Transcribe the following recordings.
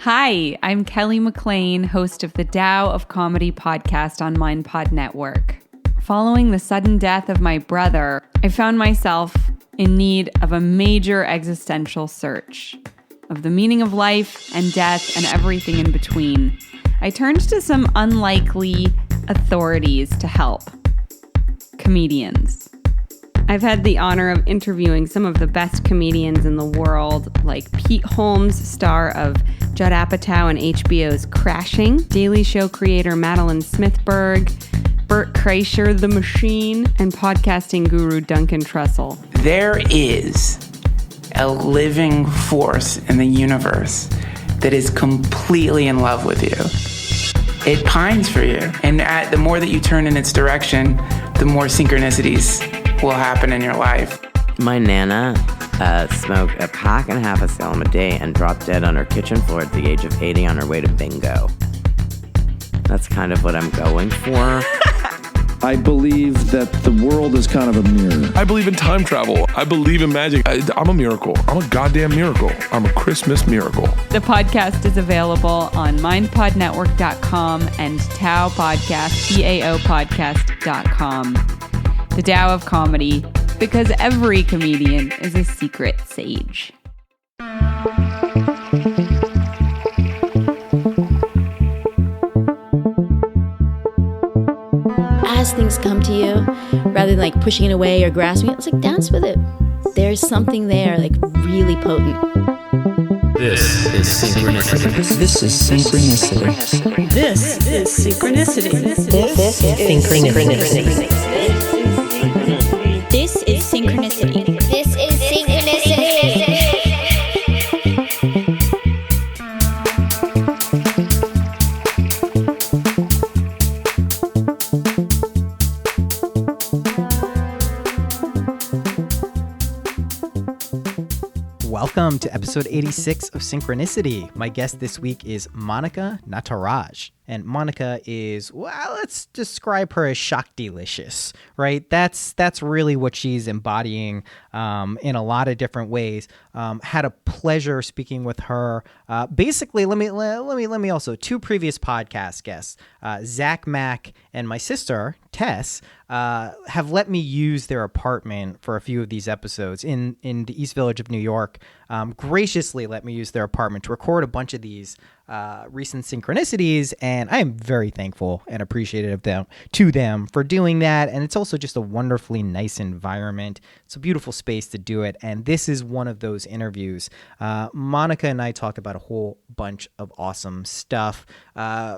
Hi, I'm Kelly McLean, host of the Tao of Comedy podcast on MindPod Network. Following the sudden death of my brother, I found myself in need of a major existential search of the meaning of life and death and everything in between. I turned to some unlikely authorities to help. Comedians. I've had the honor of interviewing some of the best comedians in the world, like Pete Holmes, star of Judd Apatow and HBO's Crashing, Daily Show creator Madeline Smithberg, Bert Kreischer, The Machine, and podcasting guru Duncan Trussell. There is a living force in the universe that is completely in love with you. It pines for you. And the more that you turn in its direction, the more synchronicities will happen in your life. My Nana smoked a pack and a half of Salem a day and dropped dead on her kitchen floor at the age of 80 on her way to bingo. That's kind of what I'm going for. I believe that the world is kind of a mirror. I believe in time travel. I believe in magic. I'm a miracle. I'm a goddamn miracle. I'm a Christmas miracle. The podcast is available on mindpodnetwork.com and Tao Podcast, TAOpodcast.com. The Tao of Comedy, because every comedian is a secret sage. As things come to you, rather than like pushing it away or grasping it, it's like dance with it. There's something there, like really potent. This is Synchronicity. This is Synchronicity. This is Synchronicity. This is Synchronicity. This is Synchronicity. This is Synchronicity. Welcome to episode 86 of Synchronicity. My guest this week is Monika Nataraj. And Monika is, well, let's describe her as Shakti-licious, right? That's really what she's embodying in a lot of different ways. Had a pleasure speaking with her. Basically, let me also, two previous podcast guests, Zach Mack and my sister Tess, have let me use their apartment for a few of these episodes in the East Village of New York. Graciously let me use their apartment to record a bunch of these recent synchronicities, and I am very thankful and appreciative to them for doing that. And it's also just a wonderfully nice environment. It's a beautiful space to do it, and this is one of those interviews. Monika and I talk about a whole bunch of awesome stuff,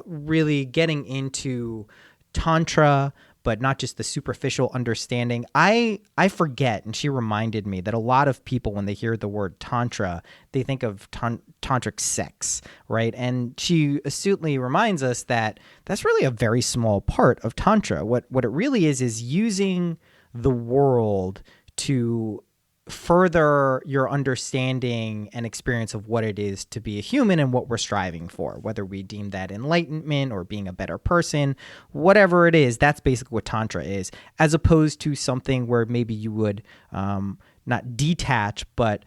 really getting into Tantra, but not just the superficial understanding. I forget, and she reminded me that a lot of people, when they hear the word Tantra, they think of tantric sex, right? And she astutely reminds us that that's really a very small part of Tantra. What it really is using the world to further your understanding and experience of what it is to be a human and what we're striving for, whether we deem that enlightenment or being a better person, whatever it is. That's basically what Tantra is, as opposed to something where maybe you would not detach, but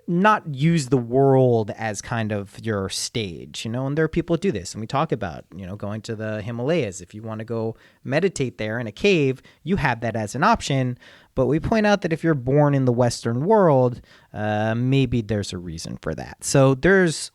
not use the world as kind of your stage, and there are people who do this, and we talk about, going to the Himalayas. If you want to go meditate there in a cave, you have that as an option. But we point out that if you're born in the Western world, maybe there's a reason for that. So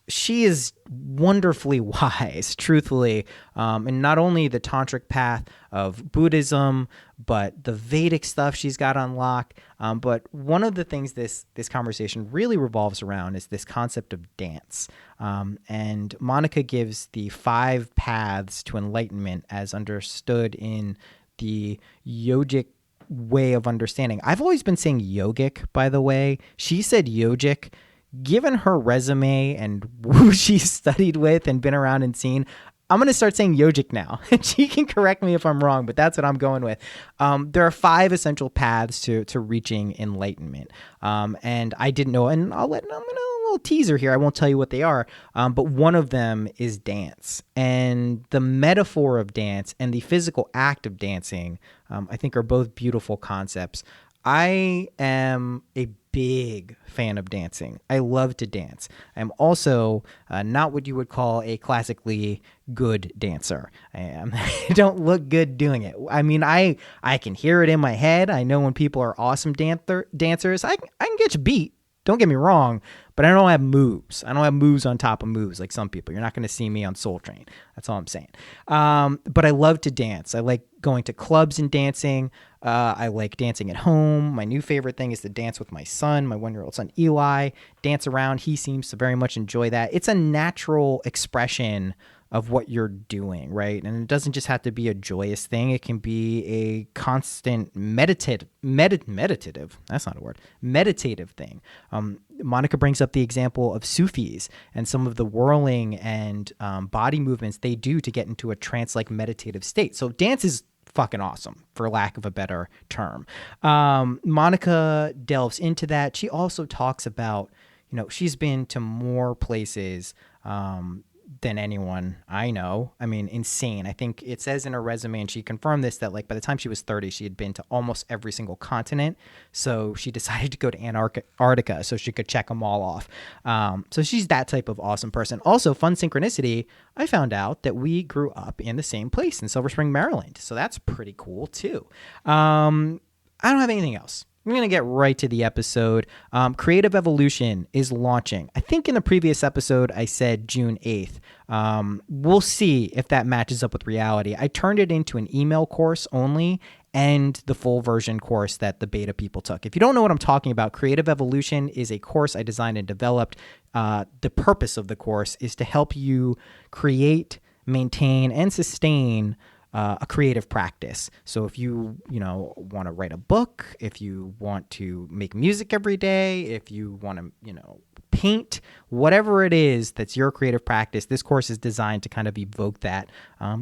she is wonderfully wise, truthfully, in not only the tantric path of Buddhism, but the Vedic stuff she's got on lock. But one of the things this conversation really revolves around is this concept of dance. And Monika gives the 5 paths to enlightenment as understood in the yogic way of understanding. I've always been saying yogic, by the way. She said yogic. Given her resume and who she's studied with and been around and seen, I'm going to start saying yogic now. She can correct me if I'm wrong, but that's what I'm going with. There are 5 essential paths to reaching enlightenment. And I didn't know, and I'm going to a little teaser here. I won't tell you what they are, but one of them is dance. And the metaphor of dance and the physical act of dancing, I think, are both beautiful concepts. I am a big fan of dancing. I love to dance. I'm also not what you would call a classically good dancer. I don't look good doing it. I mean, I can hear it in my head. I know when people are awesome dancers. I can get you beat. Don't get me wrong, but I don't have moves. I don't have moves on top of moves like some people. You're not going to see me on Soul Train. That's all I'm saying. But I love to dance. I like going to clubs and dancing. I like dancing at home. My new favorite thing is to dance with my son, my 1-year-old son, Eli. Dance around. He seems to very much enjoy that. It's a natural expression of what you're doing, right? And it doesn't just have to be a joyous thing. It can be a constant meditative, that's not a word, meditative thing. Monika brings up the example of Sufis and some of the whirling and body movements they do to get into a trance-like meditative state. So dance is fucking awesome, for lack of a better term. Monika delves into that. She also talks about, she's been to more places than anyone I know. I mean, insane. I think it says in her resume, and she confirmed this, that like by the time she was 30, she had been to almost every single continent. So she decided to go to Antarctica so she could check them all off. So she's that type of awesome person. Also, fun synchronicity, I found out that we grew up in the same place in Silver Spring, Maryland. So that's pretty cool too. I don't have anything else. I'm going to get right to the episode. Creative Evolution is launching. I think in the previous episode, I said June 8th. We'll see if that matches up with reality. I turned it into an email course only and the full version course that the beta people took. If you don't know what I'm talking about, Creative Evolution is a course I designed and developed. The purpose of the course is to help you create, maintain, and sustain a creative practice. So if you want to write a book, if you want to make music every day, if you want to, paint, whatever it is that's your creative practice, this course is designed to kind of evoke that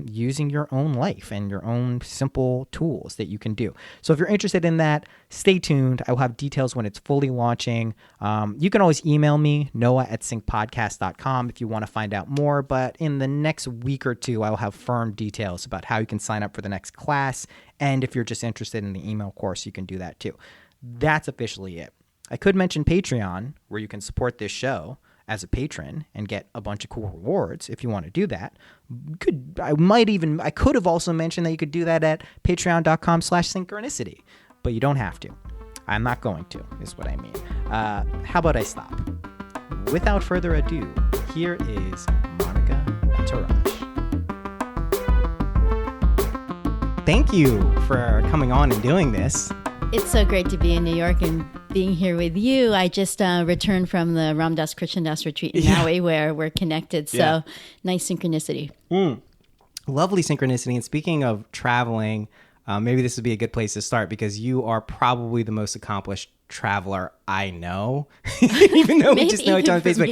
using your own life and your own simple tools that you can do. So if you're interested in that, stay tuned. I will have details when it's fully launching. You can always email me, noah@syncpodcast.com, if you want to find out more. But in the next week or two, I will have firm details about how you can sign up for the next class. And if you're just interested in the email course, you can do that too. That's officially it. I could mention Patreon, where you can support this show as a patron and get a bunch of cool rewards if you want to do that. I could have also mentioned that you could do that at patreon.com/synchronicity, but you don't have to. I'm not going to, is what I mean. How about I stop? Without further ado, here is Monika Nataraj. Thank you for coming on and doing this. It's so great to be in New York and being here with you. I just returned from the Ram Dass Christian Das retreat in Maui where we're connected. So nice synchronicity. Lovely synchronicity. And speaking of traveling, maybe this would be a good place to start because you are probably the most accomplished traveler I know. Even though we just know each other on Facebook.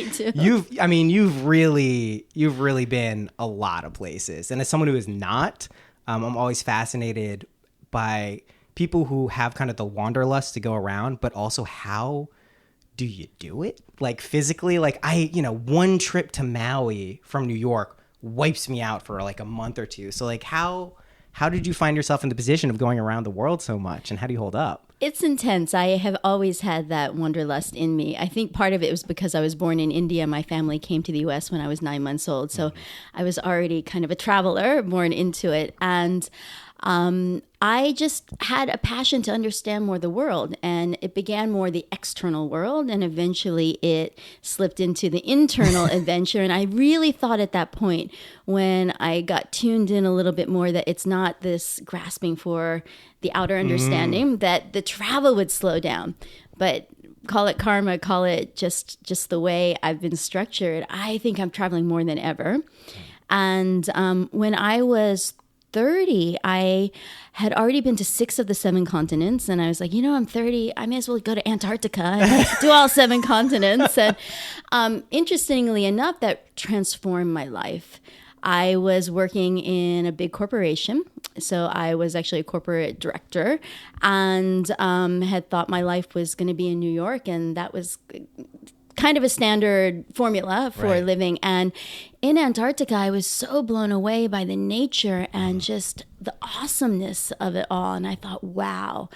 You've really been a lot of places. And as someone who is not, I'm always fascinated by people who have kind of the wanderlust to go around, but also how do you do it? Like physically, like one trip to Maui from New York wipes me out for like a month or two. So like how did you find yourself in the position of going around the world so much, and how do you hold up? It's intense. I have always had that wanderlust in me. I think part of it was because I was born in India. My family came to the U.S. when I was 9 months old. So I was already kind of a traveler, born into it. And I just had a passion to understand more the world, and it began more the external world, and eventually it slipped into the internal adventure. And I really thought at that point, when I got tuned in a little bit more, that it's not this grasping for the outer understanding, that the travel would slow down. But call it karma, call it just the way I've been structured, I think I'm traveling more than ever. And when I was 30, I had already been to 6 of the 7 continents, and I was like, I'm 30, I may as well go to Antarctica and do all 7 continents. And interestingly enough, that transformed my life. I was working in a big corporation, so I was actually a corporate director, and had thought my life was going to be in New York, and that was kind of a standard formula for living. And in Antarctica, I was so blown away by the nature and just the awesomeness of it all. And I thought, wow,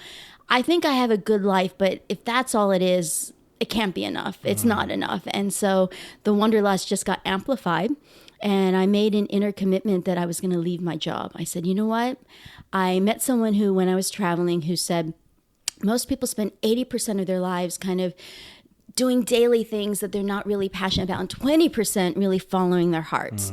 I think I have a good life, but if that's all it is, it can't be enough. It's not enough. And so the wanderlust just got amplified. And I made an inner commitment that I was going to leave my job. I said, you know what? I met someone who, when I was traveling, who said, most people spend 80% of their lives kind of doing daily things that they're not really passionate about, and 20% really following their hearts.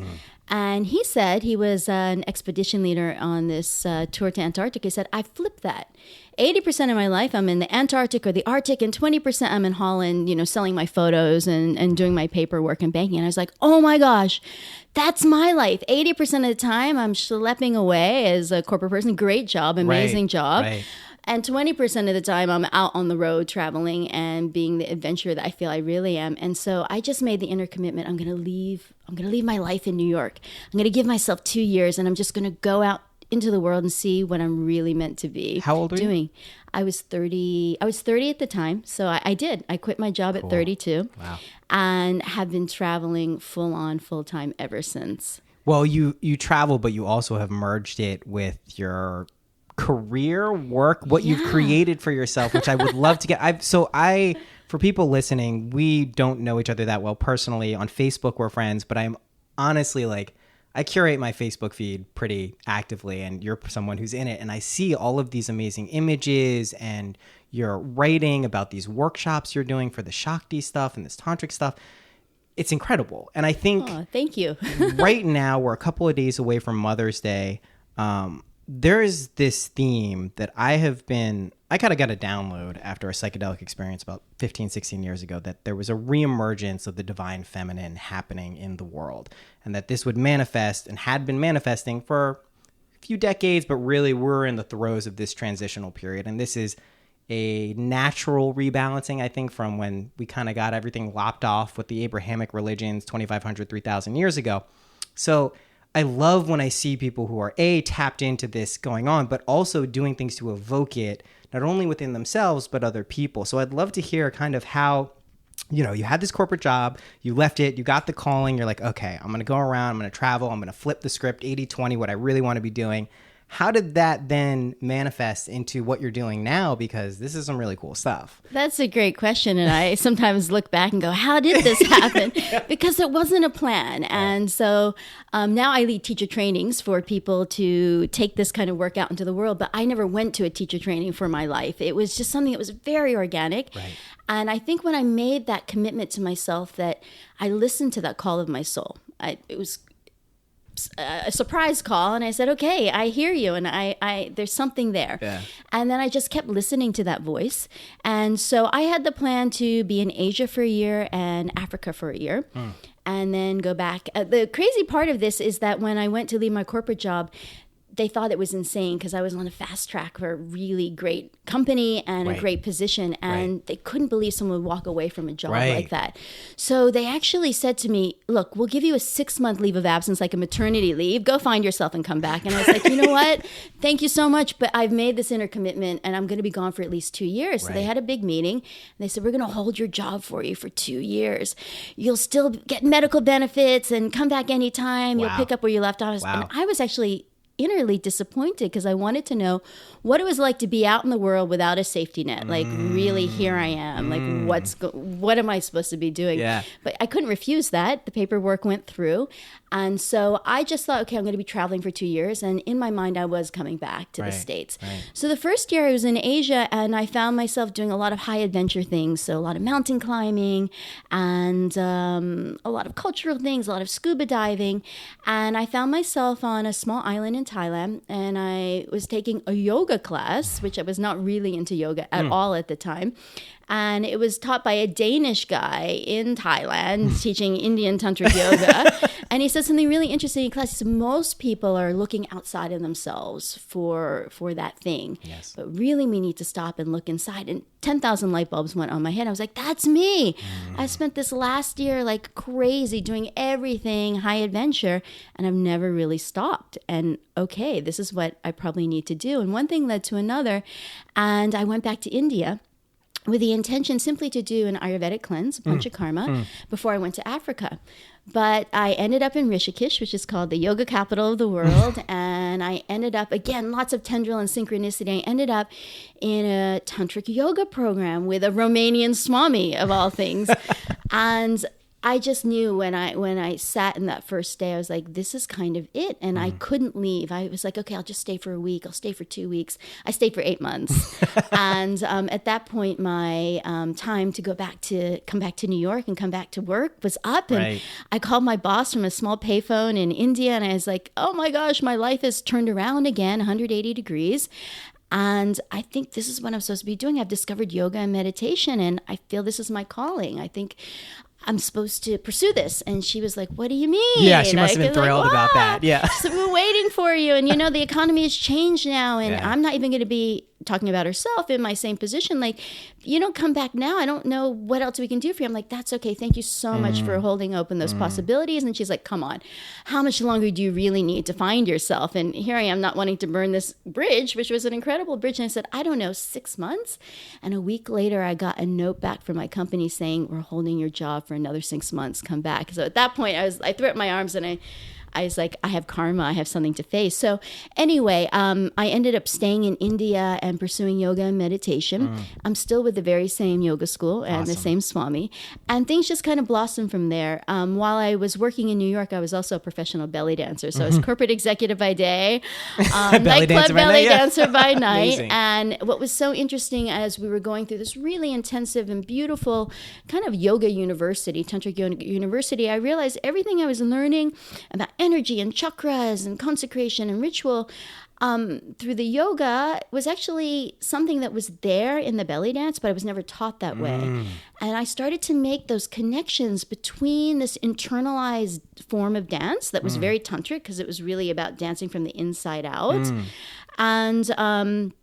And he said, he was an expedition leader on this tour to Antarctica. He said, I flipped that. 80% of my life, I'm in the Antarctic or the Arctic, and 20% I'm in Holland, you know, selling my photos and doing my paperwork and banking. And I was like, oh my gosh, that's my life. 80% of the time, I'm schlepping away as a corporate person. Great job, amazing job. Right. And 20% of the time, I'm out on the road traveling and being the adventurer that I feel I really am. And so I just made the inner commitment. I'm going to leave my life in New York. I'm going to give myself 2 years, and I'm just going to go out into the world and see what I'm really meant to be. How old were you? I was 30. I was 30 at the time. So I did. I quit my job at 32. Wow. And have been traveling full time ever since. Well, you travel, but you also have merged it with your career, work, what you've created for yourself, which I would love to get. For people listening, we don't know each other that well personally. On Facebook, we're friends, but I'm honestly like, I curate my Facebook feed pretty actively, and you're someone who's in it. And I see all of these amazing images, and you're writing about these workshops you're doing for the Shakti stuff and this tantric stuff. It's incredible. And I think thank you. right now, we're a couple of days away from Mother's Day. There's this theme that I kind of got a download after a psychedelic experience about 15, 16 years ago, that there was a reemergence of the divine feminine happening in the world, and that this would manifest and had been manifesting for a few decades, but really we're in the throes of this transitional period. And this is a natural rebalancing, I think, from when we kind of got everything lopped off with the Abrahamic religions 2,500, 3,000 years ago. So I love when I see people who are tapped into this going on, but also doing things to evoke it, not only within themselves, but other people. So I'd love to hear kind of how, you know, you had this corporate job, you left it, you got the calling, you're like, okay, I'm going to go around, I'm going to travel, I'm going to flip the script, 80-20, what I really want to be doing. How did that then manifest into what you're doing now? Because this is some really cool stuff. That's a great question. And I sometimes look back and go, how did this happen? Because it wasn't a plan. And so now I lead teacher trainings for people to take this kind of work out into the world. But I never went to a teacher training for my life. It was just something that was very organic. Right. And I think when I made that commitment to myself, that I listened to that call of my soul. It was a surprise call, and I said, okay, I hear you, and I there's something there. Yeah. And then I just kept listening to that voice. And so I had the plan to be in Asia for a year and Africa for a year, and then go back. The crazy part of this is that when I went to leave my corporate job, they thought it was insane because I was on a fast track for a really great company and a great position. And they couldn't believe someone would walk away from a job like that. So they actually said to me, look, we'll give you a 6-month leave of absence, like a maternity leave. Go find yourself and come back. And I was like, you know what? Thank you so much. But I've made this inner commitment and I'm going to be gone for at least 2 years. So they had a big meeting and they said, we're going to hold your job for you for 2 years. You'll still get medical benefits and come back anytime. You'll pick up where you left off. And I was actually innerly disappointed because I wanted to know what it was like to be out in the world without a safety net. Like, really, here I am. Like, what am I supposed to be doing? Yeah. But I couldn't refuse that. The paperwork went through. And so I just thought, okay, I'm going to be traveling for 2 years. And in my mind, I was coming back to the States. Right. So the first year I was in Asia and I found myself doing a lot of high adventure things. So a lot of mountain climbing and a lot of cultural things, a lot of scuba diving. And I found myself on a small island in Thailand, and I was taking a yoga class, which I was not really into yoga at all at the time. And it was taught by a Danish guy in Thailand teaching Indian tantric yoga. And he said something really interesting in class. He said, most people are looking outside of themselves for that thing. Yes. But really we need to stop and look inside. And 10,000 light bulbs went on my head. I was like, that's me. I spent this last year like crazy doing everything high adventure, and I've never really stopped. And okay, this is what I probably need to do. And one thing led to another. And I went back to India with the intention simply to do an Ayurvedic cleanse, Panchakarma, before I went to Africa. But I ended up in Rishikesh, which is called the yoga capital of the world, and And I ended up, again, lots of tendril and synchronicity. I ended up in a tantric yoga program with a Romanian Swami, of all things. And I just knew when I sat in that first day, I was like, this is kind of it. And I couldn't leave. I was like, okay, I'll just stay for a week. I'll stay for 2 weeks. I stayed for 8 months. And at that point, my time to come back to New York and come back to work was up. And I called my boss from a small payphone in India. And I was like, oh my gosh, my life has turned around again, 180 degrees. And I think this is what I'm supposed to be doing. I've discovered yoga and meditation, and I feel this is my calling. I think I'm supposed to pursue this. And she was like, what do you mean? Yeah, she must have been thrilled about that. Yeah. So we're waiting for you. And, the economy has changed now. And I'm not even going to be talking about herself in my same position. Like, you don't come back now. I don't know what else we can do for you. I'm like, that's okay. Thank you so much for holding open those possibilities. And she's like, come on, how much longer do you really need to find yourself? And here I am not wanting to burn this bridge, which was an incredible bridge. And I said, I don't know, 6 months. And a week later, I got a note back from my company saying, we're holding your job for another 6 months. Come back. So at that point, I threw up my arms and I was like, I have karma. I have something to face. So anyway, I ended up staying in India and pursuing yoga and meditation. I'm still with the very same yoga school and the same Swami. And things just kind of blossomed from there. While I was working in New York, I was also a professional belly dancer. So I was corporate executive by day, nightclub belly dancer by night. And what was so interesting as we were going through this really intensive and beautiful kind of yoga university, tantric yoga university, I realized everything I was learning about energy and chakras and consecration and ritual through the yoga was actually something that was there in the belly dance, but I was never taught that way. And I started to make those connections between this internalized form of dance that was very tantric, because it was really about dancing from the inside out. And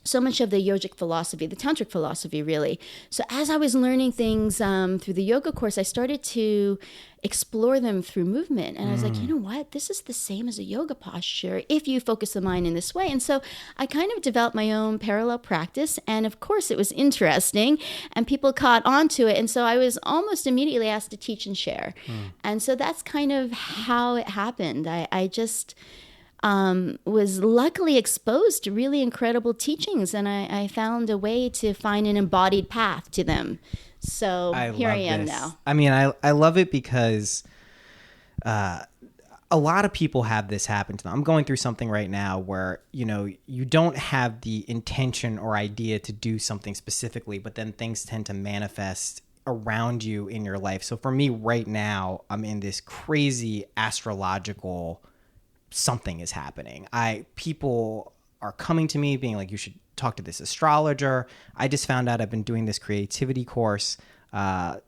so much of the yogic philosophy, the tantric philosophy, really. So as I was learning things through the yoga course, I started to explore them through movement. And I was like, you know what? This is the same as a yoga posture if you focus the mind in this way. And so I kind of developed my own parallel practice. And of course, it was interesting and people caught on to it. And so I was almost immediately asked to teach and share. And so that's kind of how it happened. I just was luckily exposed to really incredible teachings, and I found a way to find an embodied path to them. So here I am now. I mean, I love it because a lot of people have this happen to them. I'm going through something right now where, you don't have the intention or idea to do something specifically, but then things tend to manifest around you in your life. So for me right now, I'm in this crazy astrological something is happening. People are coming to me being like, you should talk to this astrologer. I just found out I've been doing this creativity course, a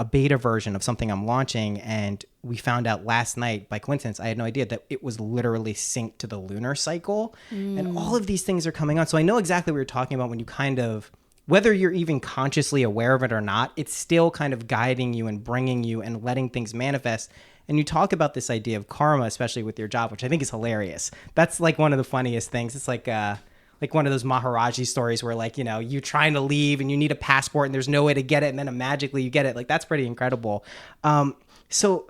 beta version of something I'm launching. And we found out last night, by coincidence, I had no idea that it was literally synced to the lunar cycle. And all of these things are coming on. So I know exactly what you're talking about when you kind of, whether you're even consciously aware of it or not, it's still kind of guiding you and bringing you and letting things manifest. And you talk about this idea of karma, especially with your job, which I think is hilarious. That's like one of the funniest things. It's like one of those Maharaji stories where you're trying to leave and you need a passport and there's no way to get it. And then magically you get it. Like, that's pretty incredible. So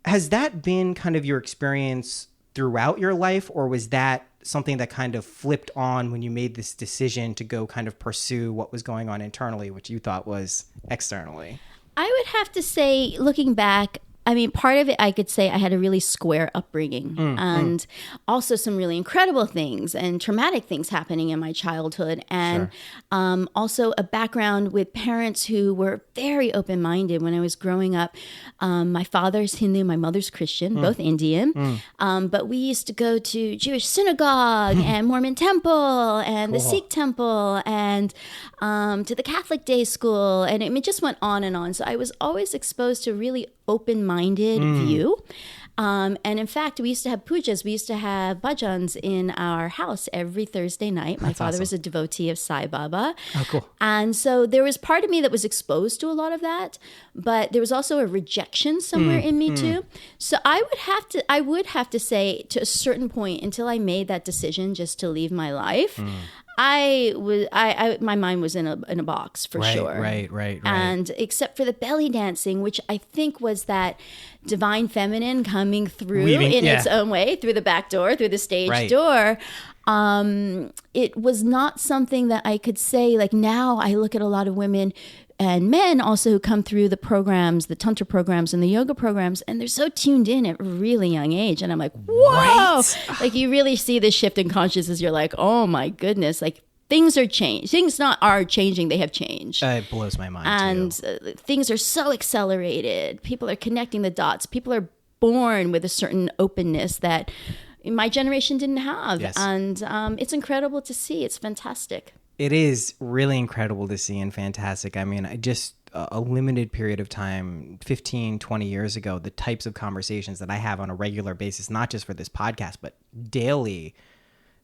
has that been kind of your experience throughout your life, or was that something that kind of flipped on when you made this decision to go kind of pursue what was going on internally, which you thought was externally? I would have to say, looking back, I mean, part of it, I could say I had a really square upbringing and also some really incredible things and traumatic things happening in my childhood. And also a background with parents who were very open-minded when I was growing up. My father's Hindu, my mother's Christian, both Indian. But we used to go to Jewish synagogue and Mormon temple and the Sikh temple and to the Catholic day school. And it just went on and on. So I was always exposed to really open-minded view. And in fact, we used to have pujas. We used to have bhajans in our house every Thursday night. My father was a devotee of Sai Baba. Oh, cool. And so there was part of me that was exposed to a lot of that, but there was also a rejection somewhere in me too. So I would have to say, to a certain point, until I made that decision just to leave my life, my mind was in a box for sure. Right. And except for the belly dancing, which I think was that divine feminine coming through its own way, through the back door, through the stage door. It was not something that I could say, like now I look at a lot of women and men also who come through the programs, the Tantra programs and the yoga programs, and they're so tuned in at a really young age. And I'm like, whoa! Right? Like you really see this shift in consciousness. You're like, oh my goodness, like things are changed. Things are changing, they have changed. It blows my mind and things are so accelerated. People are connecting the dots. People are born with a certain openness that my generation didn't have. Yes. And it's incredible to see. It's fantastic. It is really incredible to see and fantastic. I mean, just a limited period of time, 15, 20 years ago, the types of conversations that I have on a regular basis, not just for this podcast, but daily,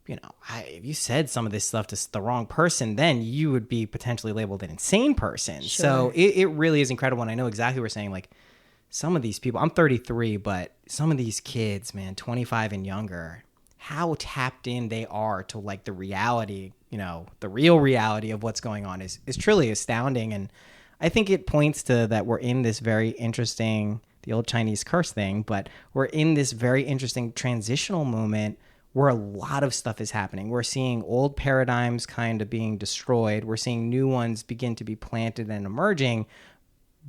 you know, if you said some of this stuff to the wrong person, then you would be potentially labeled an insane person. Sure. So it really is incredible. And I know exactly what we're saying. Like some of these people, I'm 33, but some of these kids, man, 25 and younger, how tapped in they are to like the reality, you know, the real reality of what's going on is truly astounding. And I think it points to that we're in this very interesting, the old Chinese curse thing, but we're in this very interesting transitional moment where a lot of stuff is happening. We're seeing old paradigms kind of being destroyed. We're seeing new ones begin to be planted and emerging,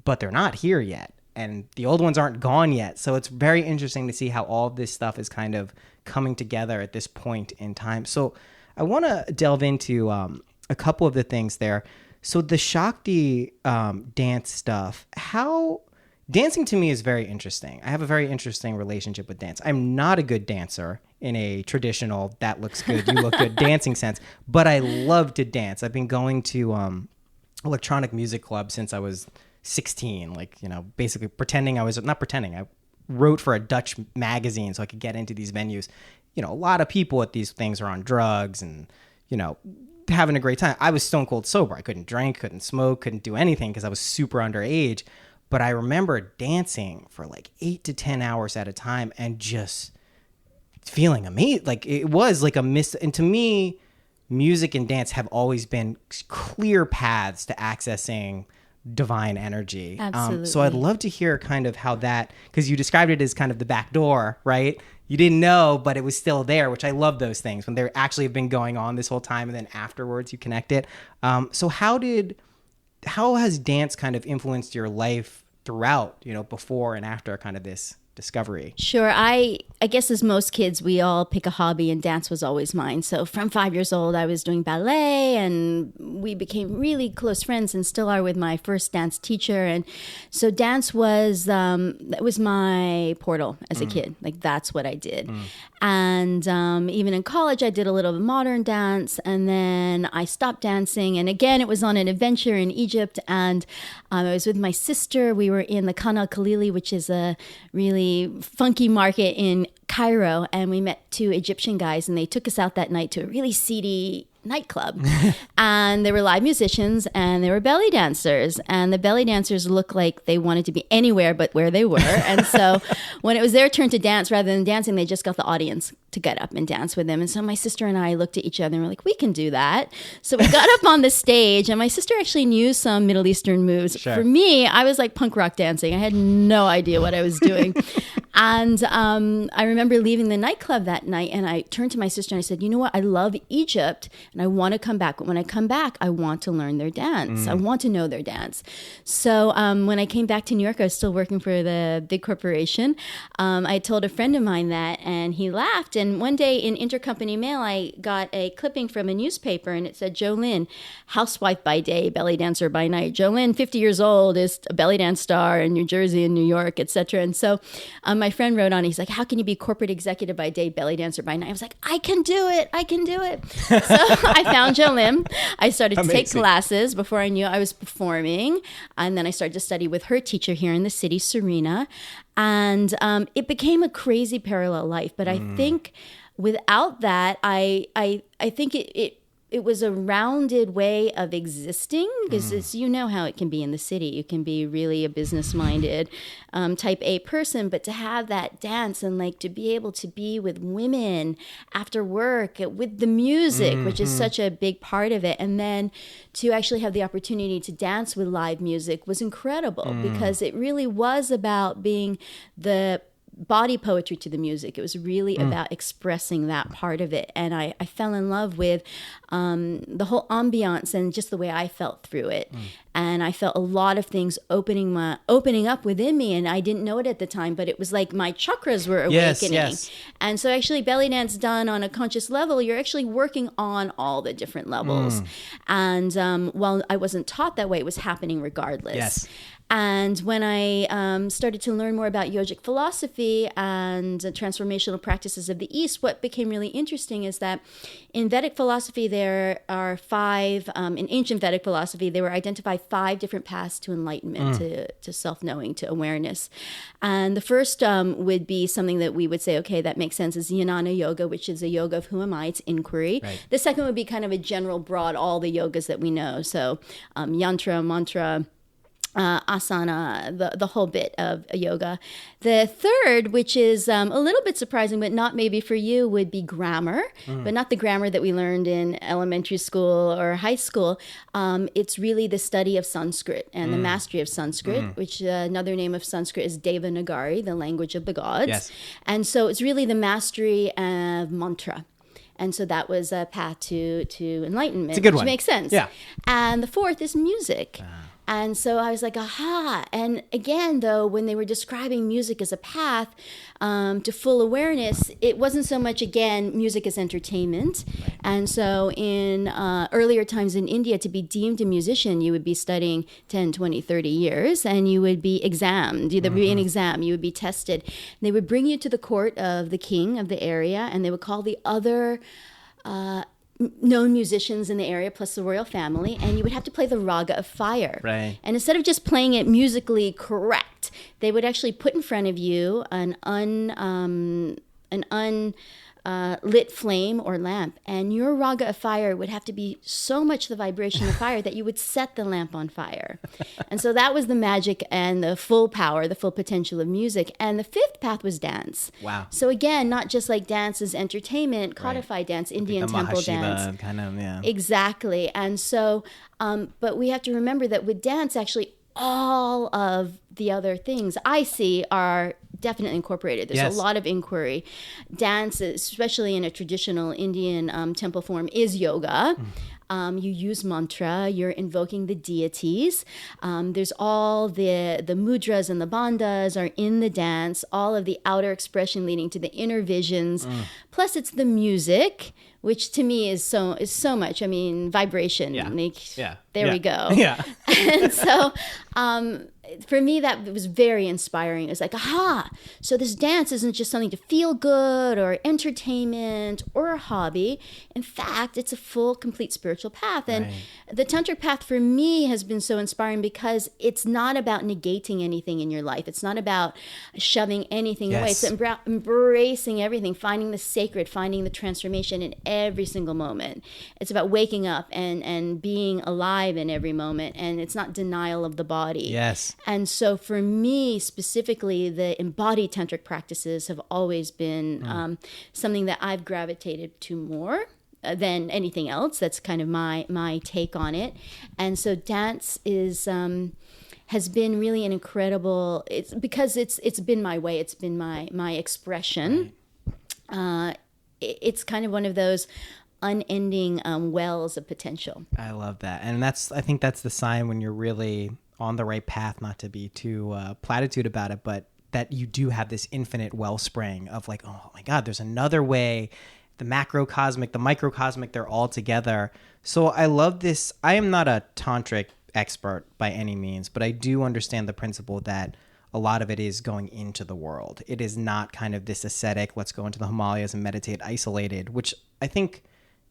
but they're not here yet. And the old ones aren't gone yet. So it's very interesting to see how all of this stuff is kind of coming together at this point in time. So I want to delve into a couple of the things there. So the Shakti dance stuff, dancing to me is very interesting. I have a very interesting relationship with dance. I'm not a good dancer in a traditional, that looks good, you look good dancing sense, but I love to dance. I've been going to electronic music clubs since I was 16, like, you know, basically I wrote for a Dutch magazine so I could get into these venues. You know, a lot of people at these things are on drugs and, you know, having a great time. I was stone cold sober. I couldn't drink, couldn't smoke, couldn't do anything because I was super underage. But I remember dancing for like 8 to 10 hours at a time and just feeling amazing. Like it was like and to me, music and dance have always been clear paths to accessing divine energy. Absolutely. So I'd love to hear kind of how that, because you described it as kind of the back door, right? You didn't know, but it was still there, which I love those things when they actually have been going on this whole time and then afterwards you connect it. So how has dance kind of influenced your life throughout, you know, before and after kind of this discovery? Sure. I guess as most kids, we all pick a hobby and dance was always mine. So from 5 years old, I was doing ballet and we became really close friends and still are with my first dance teacher. And so dance was, that was my portal as a kid. Like that's what I did. And even in college, I did a little modern dance and then I stopped dancing. And again, it was on an adventure in Egypt. And I was with my sister. We were in the Khan al-Khalili, which is a really funky market in Cairo, and we met 2 Egyptian guys and they took us out that night to a really seedy nightclub and there were live musicians and there were belly dancers and the belly dancers looked like they wanted to be anywhere but where they were. And so when it was their turn to dance, rather than dancing, they just got the audience to get up and dance with them. And so my sister and I looked at each other and were like, we can do that. So we got up on the stage and my sister actually knew some Middle Eastern moves. Sure. For me, I was like punk rock dancing. I had no idea what I was doing. And I remember leaving the nightclub that night and I turned to my sister and I said, you know what? I love Egypt and I want to come back. But when I come back, I want to learn their dance. I want to know their dance. So when I came back to New York, I was still working for the big corporation. I told a friend of mine that and he laughed. And one day in intercompany mail, I got a clipping from a newspaper and it said, Jolynn, housewife by day, belly dancer by night. Jolynn, 50 years old, is a belly dance star in New Jersey and New York, etc. And so my friend wrote on, he's like, how can you be corporate executive by day, belly dancer by night? I was like, I can do it. So I found Jolynn. I started to take classes. Before I knew I was performing. And then I started to study with her teacher here in the city, Serena. And it became a crazy parallel life. But I think without that, I think it it was a rounded way of existing, because it's, you know how it can be in the city. You can be really a business-minded type A person, but to have that dance and like to be able to be with women after work with the music, which is such a big part of it, and then to actually have the opportunity to dance with live music was incredible, because it really was about being the body poetry to the music. It was really about expressing that part of it. And I fell in love with the whole ambiance and just the way I felt through it. And I felt a lot of things opening up within me. And I didn't know it at the time, but it was like my chakras were awakening. Yes. And so actually belly dance done on a conscious level, you're actually working on all the different levels. And while I wasn't taught that way, it was happening regardless. Yes. And when I started to learn more about yogic philosophy and transformational practices of the East, what became really interesting is that in Vedic philosophy, there are in ancient Vedic philosophy, there were identified 5 different paths to enlightenment, to self-knowing, to awareness. And the first would be something that we would say, okay, that makes sense, is Jnana Yoga, which is a yoga of who am I? It's inquiry. Right. The second would be kind of a general, broad, all the yogas that we know. So yantra, mantra, asana, the whole bit of yoga. The third, which is a little bit surprising, but not maybe for you, would be grammar, but not the grammar that we learned in elementary school or high school. It's really the study of Sanskrit and the mastery of Sanskrit, which another name of Sanskrit is Devanagari, the language of the gods. Yes. And so it's really the mastery of mantra. And so that was a path to enlightenment, it's a good which one. Makes sense. Yeah. And the fourth is music. And so I was like, aha. And again, though, when they were describing music as a path to full awareness, it wasn't so much, again, music as entertainment. Right. And so in earlier times in India, to be deemed a musician, you would be studying 10, 20, 30 years, and you would be examined. There would be an exam. You would be tested. They would bring you to the court of the king of the area, and they would call the other known musicians in the area plus the royal family, and you would have to play the raga of fire. Right. And instead of just playing it musically correct, they would actually put in front of you an lit flame or lamp, and your raga of fire would have to be so much the vibration of fire that you would set the lamp on fire. And so that was the magic and the full power, the full potential of music. And the fifth path was dance. Wow. So again, not just like dance as entertainment, codified dance, Indian temple dance. Kind of, yeah. Exactly. And so, but we have to remember that with dance, actually, all of the other things I see are definitely incorporated. There's a lot of inquiry. Dance, especially in a traditional Indian temple form, is yoga. You use mantra. You're invoking the deities. There's all the mudras and the bandhas are in the dance. All of the outer expression leading to the inner visions. Plus, it's the music, which to me is so much. I mean, vibration. There we go. Yeah. And so, for me, that was very inspiring. It was like, aha, so this dance isn't just something to feel good or entertainment or a hobby. In fact, it's a full, complete spiritual path. And the tantric path for me has been so inspiring because it's not about negating anything in your life. It's not about shoving anything away. It's about embracing everything, finding the sacred, finding the transformation in every single moment. It's about waking up and being alive in every moment. And it's not denial of the body. Yes. And so for me specifically, the embodied tantric practices have always been something that I've gravitated to more than anything else. That's kind of my take on it. And so dance is has been really an incredible. It's because it's been my way. It's been my expression. It's kind of one of those unending wells of potential. I love that, and I think that's the sign when you're really on the right path, not to be too platitude about it, but that you do have this infinite wellspring of like, oh my God, there's another way. The macrocosmic, the microcosmic, they're all together. So I love this. I am not a tantric expert by any means, but I do understand the principle that a lot of it is going into the world. It is not kind of this ascetic, let's go into the Himalayas and meditate isolated, which I think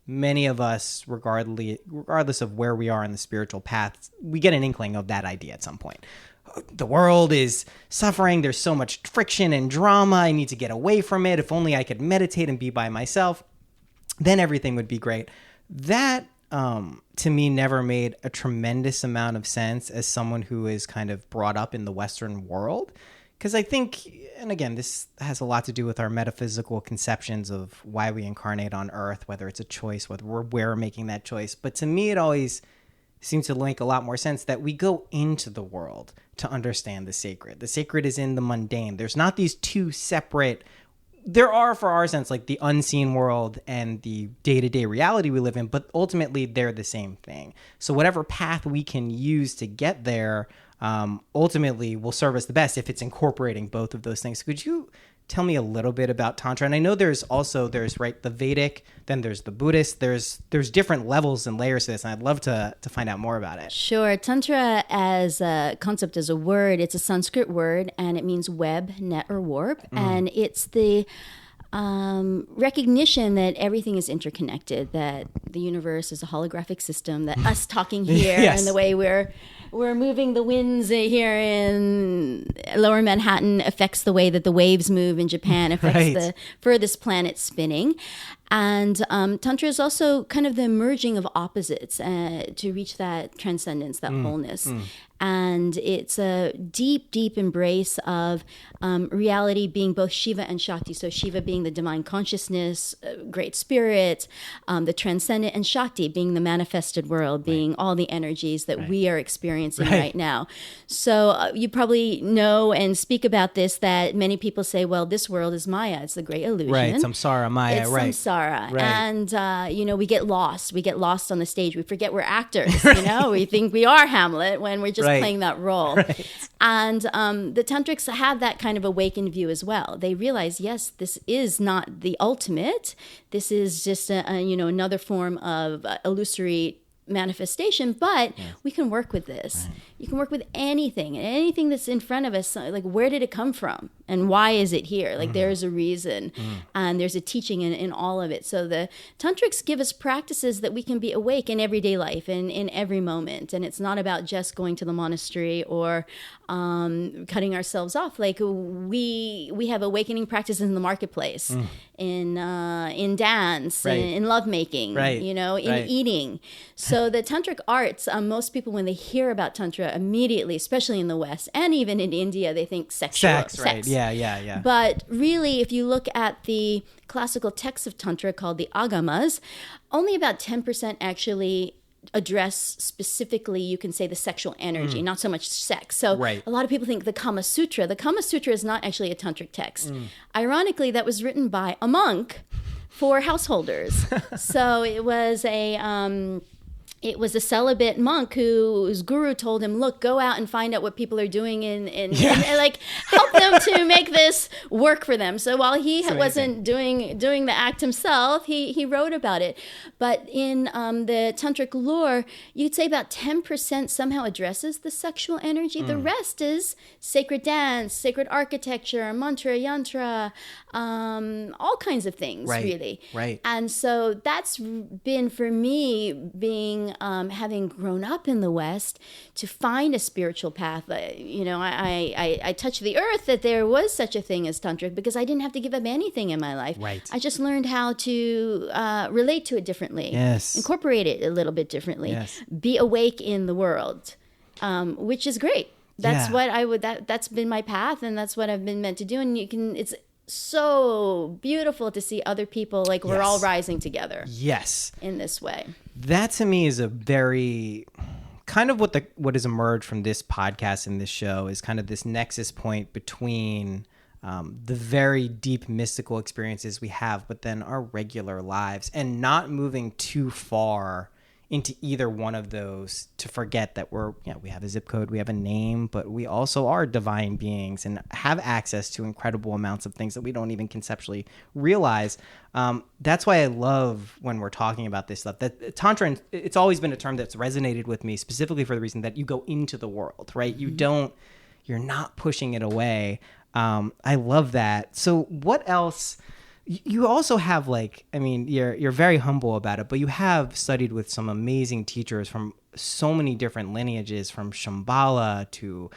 many of us, regardless of where we are in the spiritual path, we get an inkling of that idea at some point. The world is suffering. There's so much friction and drama. I need to get away from it. If only I could meditate and be by myself, then everything would be great. that to me never made a tremendous amount of sense as someone who is kind of brought up in the Western world. Because I think, and again, this has a lot to do with our metaphysical conceptions of why we incarnate on Earth, whether it's a choice, whether we're making that choice. But to me, it always seems to make a lot more sense that we go into the world to understand the sacred. The sacred is in the mundane. There's not these two separate. There are, for our sense, like the unseen world and the day-to-day reality we live in, but ultimately they're the same thing. So whatever path we can use to get there ultimately will serve us the best if it's incorporating both of those things. Could you tell me a little bit about Tantra? And I know there's right, the Vedic, then there's the Buddhist, there's different levels and layers to this, and I'd love to find out more about it. Sure. Tantra as a concept, as a word, it's a Sanskrit word, and it means web, net, or warp. And it's the recognition that everything is interconnected, that the universe is a holographic system, that us talking here Yes. and the way we're moving the winds here in Lower Manhattan affects the way that the waves move in Japan, affects the furthest planet spinning. And Tantra is also kind of the merging of opposites to reach that transcendence, that wholeness. And it's a deep, deep embrace of reality being both Shiva and Shakti. So Shiva being the divine consciousness, great spirit, the transcendent, and Shakti being the manifested world, being all the energies that we are experiencing right now. So you probably know and speak about this, that many people say, well, this world is Maya. It's the great illusion. Right, samsara, Maya, it's right. Samsara. Right. And, we get lost. We get lost on the stage. We forget we're actors, We think we are Hamlet when we're just playing that role. Right. And the Tantrics have that kind of awakened view as well. They realize, yes, this is not the ultimate. This is just, another form of illusory manifestation, but we can work with this. Right. You can work with anything that's in front of us. Like, where did it come from and why is it here? Like, there's a reason and there's a teaching in all of it. So the Tantrics give us practices that we can be awake in everyday life and in every moment. And it's not about just going to the monastery or cutting ourselves off. Like, we have awakening practices in the marketplace, in dance, in lovemaking, in eating. So the Tantric arts, most people, when they hear about Tantra, immediately, especially in the West and even in India, they think sex. Right. Yeah. But really, if you look at the classical texts of Tantra called the Agamas, only about 10% actually address specifically, you can say, the sexual energy, not so much sex. So a lot of people think the Kama Sutra is not actually a Tantric text. Ironically, that was written by a monk for householders. So it was a celibate monk whose guru told him, look, go out and find out what people are doing and like help them to make this work for them. So while he wasn't doing the act himself, he wrote about it. But in the Tantric lore, you'd say about 10% somehow addresses the sexual energy. The rest is sacred dance, sacred architecture, mantra, yantra, all kinds of things, really. Right. And so that's been, for me, being having grown up in the West, to find a spiritual path. I touched the earth that there was such a thing as Tantric because I didn't have to give up anything in my life. Right. I just learned how to relate to it differently. Yes. Incorporate it a little bit differently. Yes. Be awake in the world, which is great. That's what that's been my path, and that's what I've been meant to do. And it's so beautiful to see other people, like, we're all rising together. Yes. In this way. That to me is a very kind of what has emerged from this podcast and this show is kind of this nexus point between the very deep mystical experiences we have, but then our regular lives, and not moving too far into either one of those to forget that we have a zip code, we have a name, but we also are divine beings and have access to incredible amounts of things that we don't even conceptually realize. That's why I love when we're talking about this stuff. That Tantra, it's always been a term that's resonated with me, specifically for the reason that you go into the world, right? You're not pushing it away. I love that. So what else? You also have, you're very humble about it, but you have studied with some amazing teachers from so many different lineages, from Shambhala to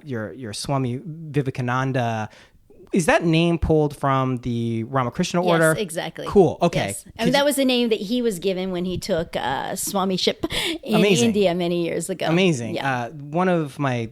your Swami Vivekananda. is that name pulled from the Ramakrishna order? Yes, exactly. Cool. Okay. Yes. And that was the name that he was given when he took Swamiship in India many years ago. Amazing. Yeah. One of my,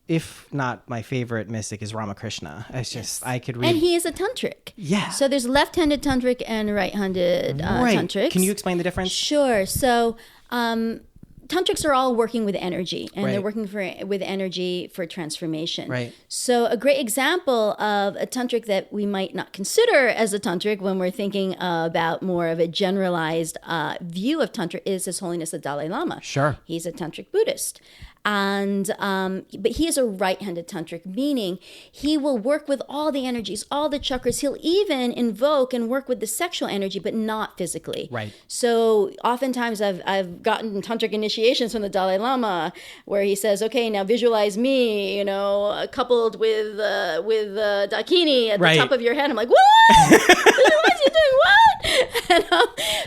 if not my favorite mystic is Ramakrishna. It's just, I could read. And he is a tantric. Yeah. So there's left-handed tantric and right-handed tantrics. Can you explain the difference? Sure. So tantrics are all working with energy, and they're working with energy for transformation. Right. So a great example of a tantric that we might not consider as a tantric when we're thinking about more of a generalized view of tantra is His Holiness the Dalai Lama. Sure. He's a tantric Buddhist. And but he is a right-handed tantric, meaning he will work with all the energies, all the chakras. He'll even invoke and work with the sexual energy, but not physically. Right. So oftentimes I've gotten tantric initiations from the Dalai Lama where he says, "Okay, now visualize me, coupled with dakini at the top of your head." I'm like, "What? Why is he doing what?"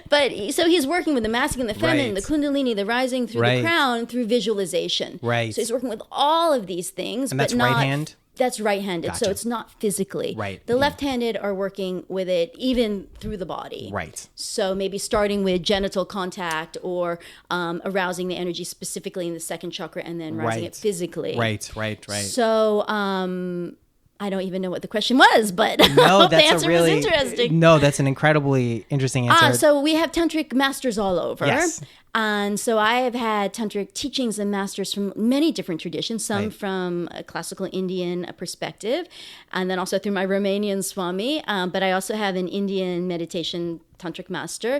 But so he's working with the masculine, the feminine, the kundalini, the rising through the crown through visualization. Right. So he's working with all of these things, and but that's not right hand? That's right-handed. Gotcha. So it's not physically. Right. The left-handed are working with it even through the body. Right. So maybe starting with genital contact or arousing the energy specifically in the second chakra and then rising it physically. Right. So I don't even know what the question was, but no, the answer was interesting. No, that's an incredibly interesting answer. So we have tantric masters all over. Yes. And so I have had tantric teachings and masters from many different traditions, some from a classical Indian perspective, and then also through my Romanian Swami. But I also have an Indian meditation tantric master,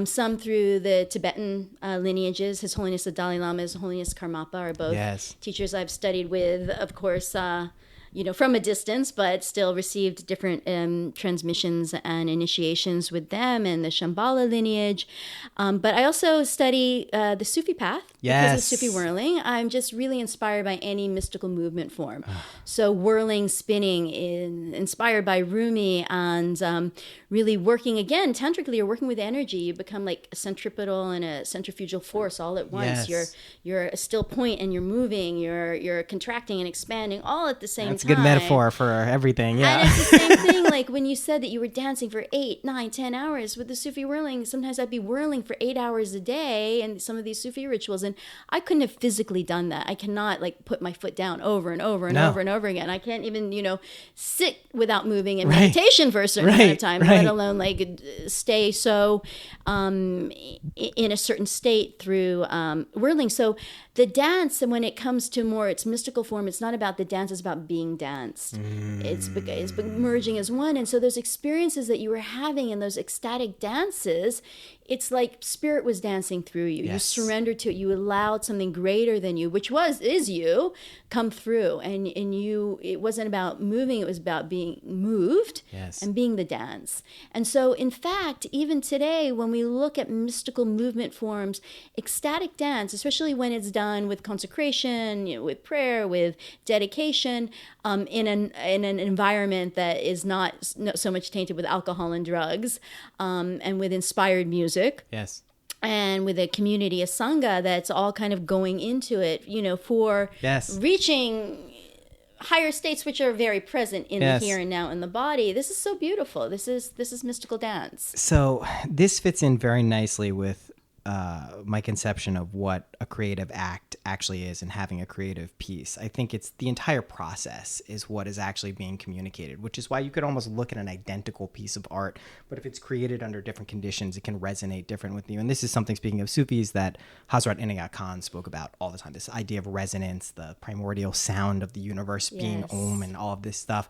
some through the Tibetan lineages. His Holiness the Dalai Lama, His Holiness Karmapa are both teachers I've studied with, of course, from a distance, but still received different transmissions and initiations with them and the Shambhala lineage. But I also study the Sufi path because of Sufi whirling. I'm just really inspired by any mystical movement form. So whirling, spinning, inspired by Rumi, and really working, again, tantrically, you're working with energy. You become like a centripetal and a centrifugal force all at once. You're a still point and you're moving, you're contracting and expanding all at the same time. It's a good metaphor for everything. Yeah. And it's the same thing, like when you said that you were dancing for 8, 9, 10 hours with the Sufi whirling. Sometimes I'd be whirling for 8 hours a day and some of these Sufi rituals, and I couldn't have physically done that. I cannot put my foot down over and over and over and over again. I can't even, sit without moving in meditation for a certain amount of time, let alone stay so in a certain state through whirling. So the dance, and when it comes to more its mystical form, it's not about the dance, it's about being danced. It's merging as one. And so those experiences that you were having in those ecstatic dances, it's like spirit was dancing through you. Yes. You surrendered to it. You allowed something greater than you, which is you, come through. And you, it wasn't about moving, it was about being moved and being the dance. And so, in fact, even today, when we look at mystical movement forms, ecstatic dance, especially when it's done with consecration, with prayer, with dedication, in an environment that is not so much tainted with alcohol and drugs, and with inspired music. Yes. And with a community, a sangha that's all kind of going into it, for reaching higher states which are very present in the here and now in the body. This is so beautiful. This is mystical dance. So this fits in very nicely with my conception of what a creative act actually is and having a creative piece. I think it's the entire process is what is actually being communicated, which is why you could almost look at an identical piece of art, but if it's created under different conditions, it can resonate different with you. And this is something, speaking of Sufis, that Hazrat Inayat Khan spoke about all the time, this idea of resonance, the primordial sound of the universe being Om and all of this stuff.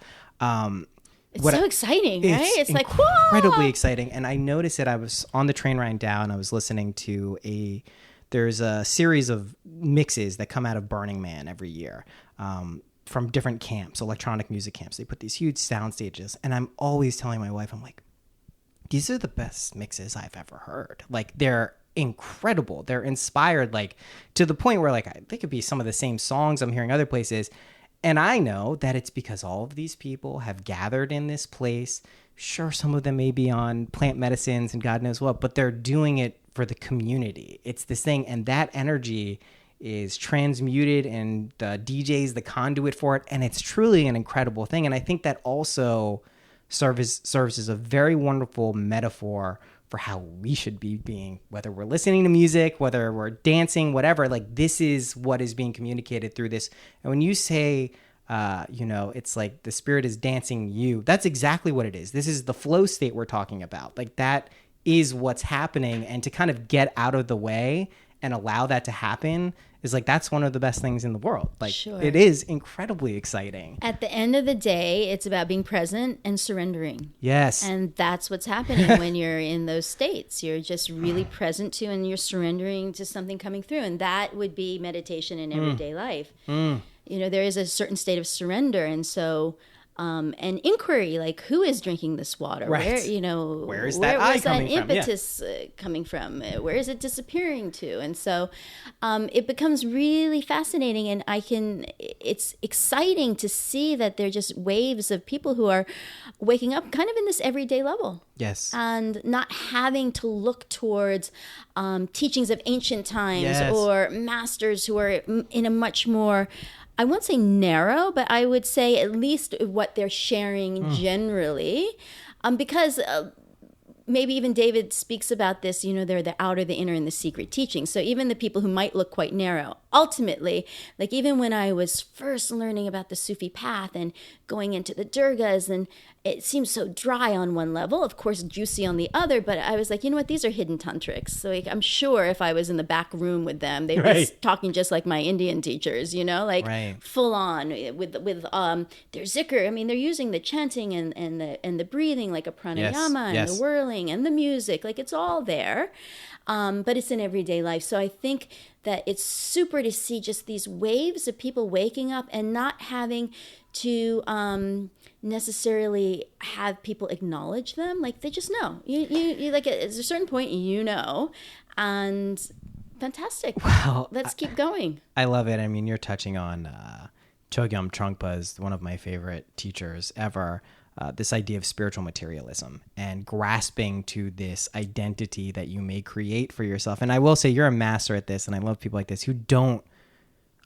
It's so exciting, right? It's incredibly exciting. And I noticed it. I was on the train ride down. I was listening to there's a series of mixes that come out of Burning Man every year from different camps, electronic music camps. They put these huge sound stages. And I'm always telling my wife, I'm like, these are the best mixes I've ever heard. They're incredible. They're inspired, to the point where they could be some of the same songs I'm hearing other places. And I know that it's because all of these people have gathered in this place. Sure, some of them may be on plant medicines and God knows what, but they're doing it for the community. It's this thing. And that energy is transmuted, and the DJ's the conduit for it, and it's truly an incredible thing. And I think that also serves as a very wonderful metaphor for how we should be being, whether we're listening to music, whether we're dancing, whatever. Like, this is what is being communicated through this. And when you say, it's like the spirit is dancing you, that's exactly what it is. This is the flow state we're talking about. Like, that is what's happening. And to kind of get out of the way and allow that to happen is like, that's one of the best things in the world. Like, sure. It is incredibly exciting. At the end of the day, it's about being present and surrendering. Yes. And that's what's happening when you're in those states. You're just really present to, and you're surrendering to something coming through. And that would be meditation in everyday life. There is a certain state of surrender. And so, and inquiry, like, who is drinking this water? Right. Where is that impetus coming from? Where is it disappearing to? And so it becomes really fascinating, and it's exciting to see that they're just waves of people who are waking up kind of in this everyday level. Yes. And not having to look towards teachings of ancient times or masters who are in a much more, I won't say narrow, but I would say at least what they're sharing generally, because maybe even David speaks about this, they're the outer, the inner, and the secret teaching. So even the people who might look quite narrow, ultimately, like even when I was first learning about the Sufi path and going into the durgas, and it seems so dry on one level, of course juicy on the other, but I was like, you know what, these are hidden tantrics. So like, I'm sure if I was in the back room with them, they'd be talking just like my Indian teachers, full on with their zikr. I mean, they're using the chanting and the breathing, like a pranayama, and the whirling and the music, like it's all there. But it's in everyday life. So I think that it's super to see just these waves of people waking up and not having to necessarily have people acknowledge them. Like, they just know. You like, at a certain point, and fantastic. Wow. Let's keep going. I love it. I mean, you're touching on Chogyam Trungpa's, one of my favorite teachers ever. This idea of spiritual materialism and grasping to this identity that you may create for yourself. And I will say, you're a master at this, and I love people like this who don't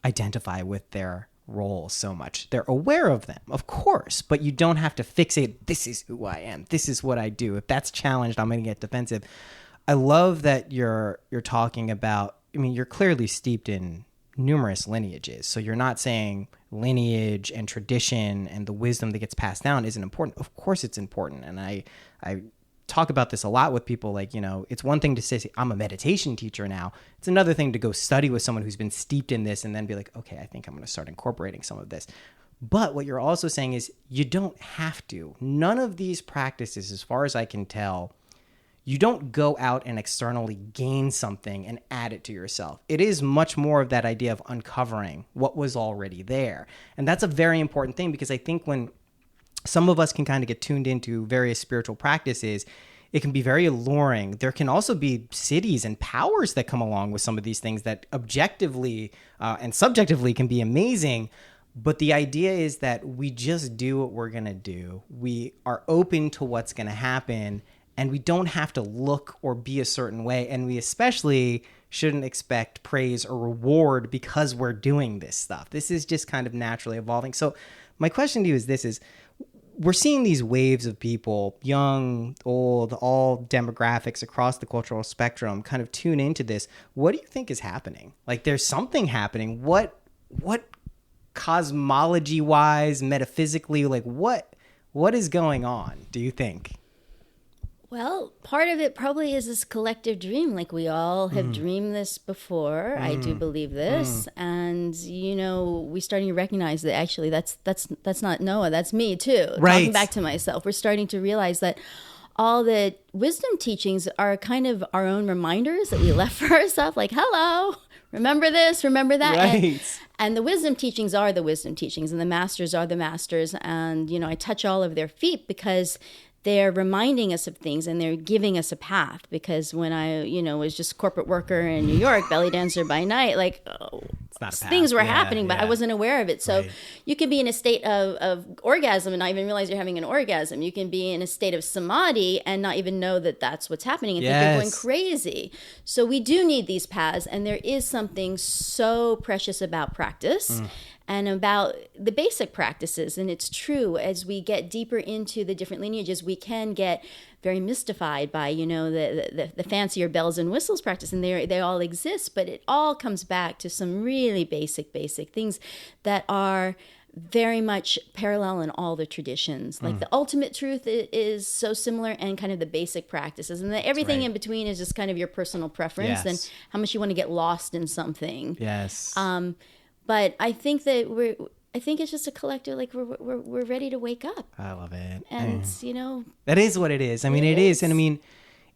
identify with their roles so much. They're aware of them, of course, but you don't have to fixate, this is who I am, this is what I do. If that's challenged, I'm going to get defensive. I love that you're talking about, I mean, you're clearly steeped in numerous lineages. So you're not saying lineage and tradition and the wisdom that gets passed down isn't important. Of course it's important. And I talk about this a lot with people. Like, it's one thing to say, I'm a meditation teacher now. It's another thing to go study with someone who's been steeped in this and then be like, okay, I think I'm going to start incorporating some of this. But what you're also saying is you don't have to. None of these practices, as far as I can tell, you don't go out and externally gain something and add it to yourself. It is much more of that idea of uncovering what was already there. And that's a very important thing, because I think when some of us can kind of get tuned into various spiritual practices, it can be very alluring. There can also be cities and powers that come along with some of these things that objectively and subjectively can be amazing. But the idea is that we just do what we're going to do. We are open to what's going to happen, and we don't have to look or be a certain way. And we especially shouldn't expect praise or reward because we're doing this stuff. This is just kind of naturally evolving. So my question to you is this: we're seeing these waves of people, young, old, all demographics across the cultural spectrum, kind of tune into this. What do you think is happening? Like, there's something happening. What cosmology-wise, metaphysically, like what is going on, do you think? Well, part of it probably is this collective dream. Like, we all have dreamed this before. I do believe this. And, we're starting to recognize that actually that's not Noah. That's me too. Right. Talking back to myself. We're starting to realize that all the wisdom teachings are kind of our own reminders that we left for ourselves. Like, hello, remember this, remember that. Right. And the wisdom teachings are the wisdom teachings, and the masters are the masters. And, I touch all of their feet because they're reminding us of things and they're giving us a path. Because when I, was just corporate worker in New York, belly dancer by night, things were happening, but I wasn't aware of it. So you can be in a state of orgasm and not even realize you're having an orgasm. You can be in a state of samadhi and not even know that that's what's happening and think you're going crazy. So we do need these paths, and there is something so precious about practice. And about the basic practices. And it's true, as we get deeper into the different lineages, we can get very mystified by, the fancier bells and whistles practice, and they all exist, but it all comes back to some really basic things that are very much parallel in all the traditions. Like the ultimate truth is so similar, and kind of the basic practices, and everything in between is just kind of your personal preference and how much you want to get lost in something. But I think that it's just a collective, we're ready to wake up. I love it. And, that is what it is. I mean, it is. And I mean,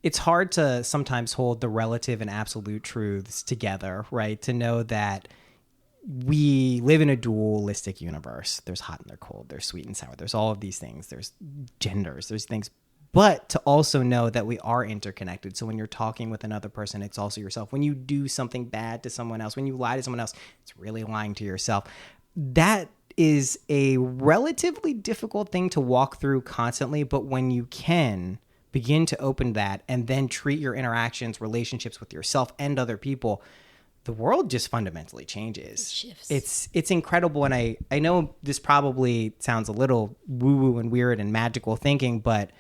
it's hard to sometimes hold the relative and absolute truths together, right? To know that we live in a dualistic universe. There's hot and there's cold. There's sweet and sour. There's all of these things. There's genders. There's things. But to also know that we are interconnected. So when you're talking with another person, it's also yourself. When you do something bad to someone else, when you lie to someone else, it's really lying to yourself. That is a relatively difficult thing to walk through constantly. But when you can begin to open that and then treat your interactions, relationships with yourself and other people, the world just fundamentally changes. It shifts. It's incredible. And I know this probably sounds a little woo-woo and weird and magical thinking, but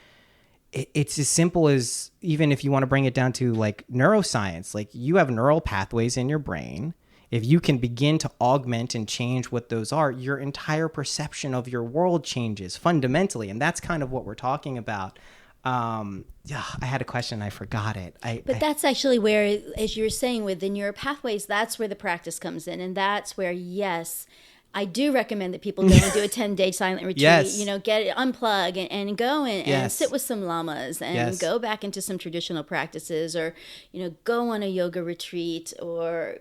it's as simple as, even if you want to bring it down to neuroscience, you have neural pathways in your brain. If you can begin to augment and change what those are, your entire perception of your world changes fundamentally. And that's kind of what we're talking about. I had a question. I forgot it. But that's actually where, as you were saying, with the neural pathways, that's where the practice comes in. And that's where, I do recommend that people go and do a 10-day silent retreat, get it, unplug and go and sit with some lamas and go back into some traditional practices, or, go on a yoga retreat, or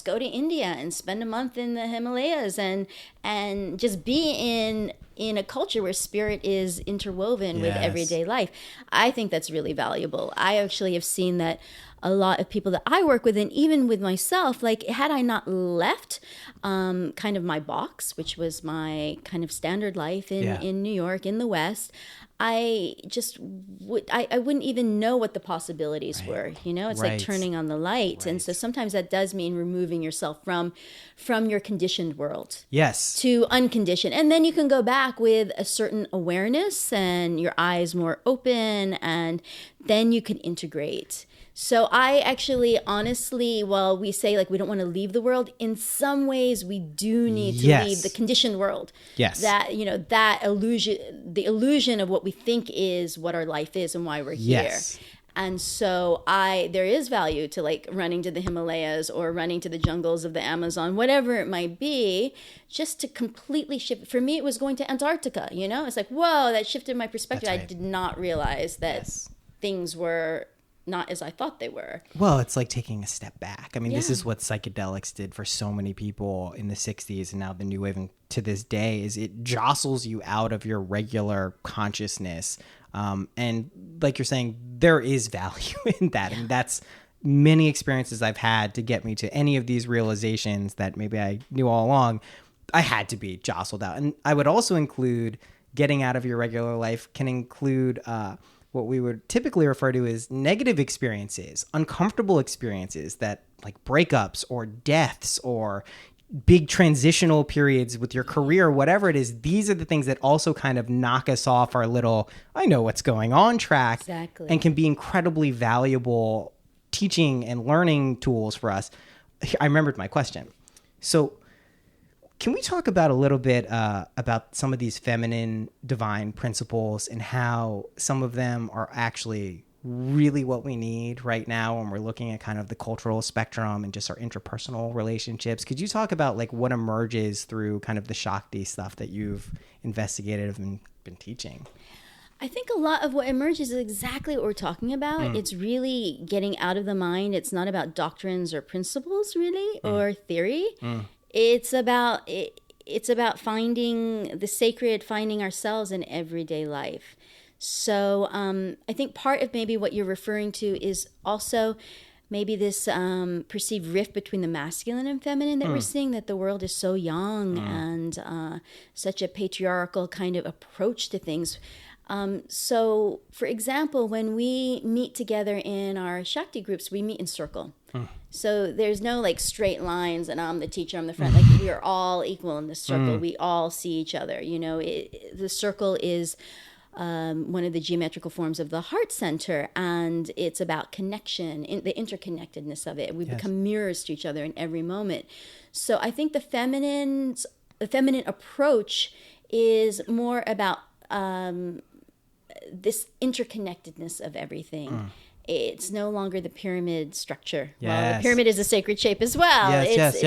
go to India and spend a month in the Himalayas and just be in a culture where spirit is interwoven with everyday life. I think that's really valuable. I actually have seen that a lot of people that I work with, and even with myself, had I not left kind of my box, which was my kind of standard life in New York, in the West, I just I wouldn't even know what the possibilities were. It's like turning on the light. And so sometimes that does mean removing yourself from your conditioned world. To unconditioned. And then you can go back with a certain awareness and your eyes more open, and then you can integrate. So I actually, honestly, while we say we don't want to leave the world, in some ways we do need to leave the conditioned world. That, that illusion, the illusion of what we think is what our life is and why we're here. And so there is value to running to the Himalayas or running to the jungles of the Amazon, whatever it might be, just to completely shift. For me, it was going to Antarctica, It's whoa, that shifted my perspective. I did not realize that things were not as I thought they were. Well, it's like taking a step back. I mean, this is what psychedelics did for so many people in the 60s, and now the new wave to this day is it jostles you out of your regular consciousness. And like you're saying, there is value in that. And that's many experiences I've had to get me to any of these realizations that maybe I knew all along. I had to be jostled out. And I would also include getting out of your regular life can include what we would typically refer to as negative experiences, uncomfortable experiences that breakups or deaths or big transitional periods with your career, whatever it is. These are the things that also kind of knock us off our little, I know what's going on track. And can be incredibly valuable teaching and learning tools for us. I remembered my question. So can we talk about a little bit about some of these feminine divine principles and how some of them are actually really what we need right now when we're looking at kind of the cultural spectrum and just our interpersonal relationships? Could you talk about what emerges through kind of the Shakti stuff that you've investigated and been teaching? I think a lot of what emerges is exactly what we're talking about. It's really getting out of the mind. It's not about doctrines or principles really, or theory. It's about finding the sacred, finding ourselves in everyday life. So I think part of maybe what you're referring to is also maybe this perceived rift between the masculine and feminine that we're seeing, that the world is so young and such a patriarchal kind of approach to things. So, for example, when we meet together in our Shakti groups, we meet in circle. So there's no like straight lines and I'm the teacher, I'm the friend. Like we are all equal in the circle. We all see each other. You know, the circle is one of the geometrical forms of the heart center, and it's about connection, the interconnectedness of it. We become mirrors to each other in every moment. So I think the feminine approach is more about this interconnectedness of everything. It's no longer the pyramid structure. Yes. Well, the pyramid is a sacred shape as well. Yes.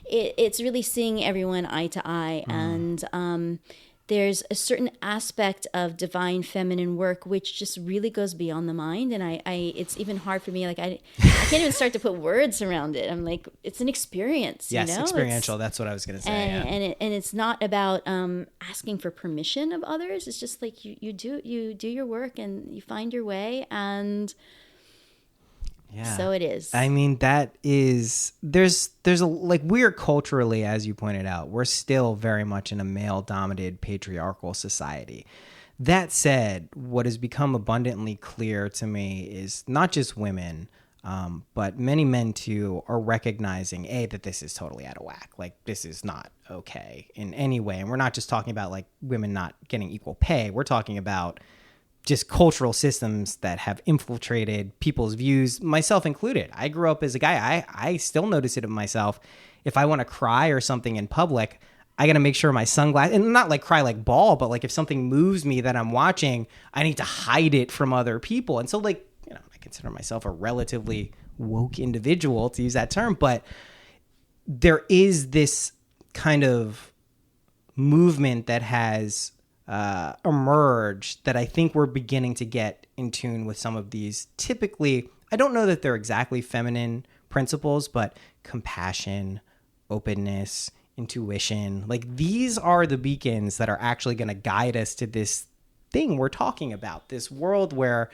It's really seeing everyone eye to eye, and there's a certain aspect of divine feminine work which just really goes beyond the mind, and I it's even hard for me. Like I can't even start to put words around it. I'm like, it's an experience. Yes, you know? experiential. That's what I was going to say. And it's not about asking for permission of others. It's just like you do your work and you find your way, and so it is. I mean, that is, there's a, like, we're culturally, as you pointed out, we're still very much in a male-dominated patriarchal society. That said, what has become abundantly clear to me is not just women, but many men too are recognizing, that this is totally out of whack. Like, this is not okay in any way. And we're not just talking about like women not getting equal pay. We're talking about just cultural systems that have infiltrated people's views, myself included. I grew up as a guy. I still notice it of myself. If I want to cry or something in public, I got to make sure my sunglasses, and not like cry like bawl, but like if something moves me that I'm watching, I need to hide it from other people. And so like, you know, I consider myself a relatively woke individual, to use that term, but there is this kind of movement that has emerged that I think we're beginning to get in tune with some of these typically, I don't know that they're exactly feminine principles, but compassion, openness, intuition, like these are the beacons that are actually going to guide us to this thing we're talking about, this world where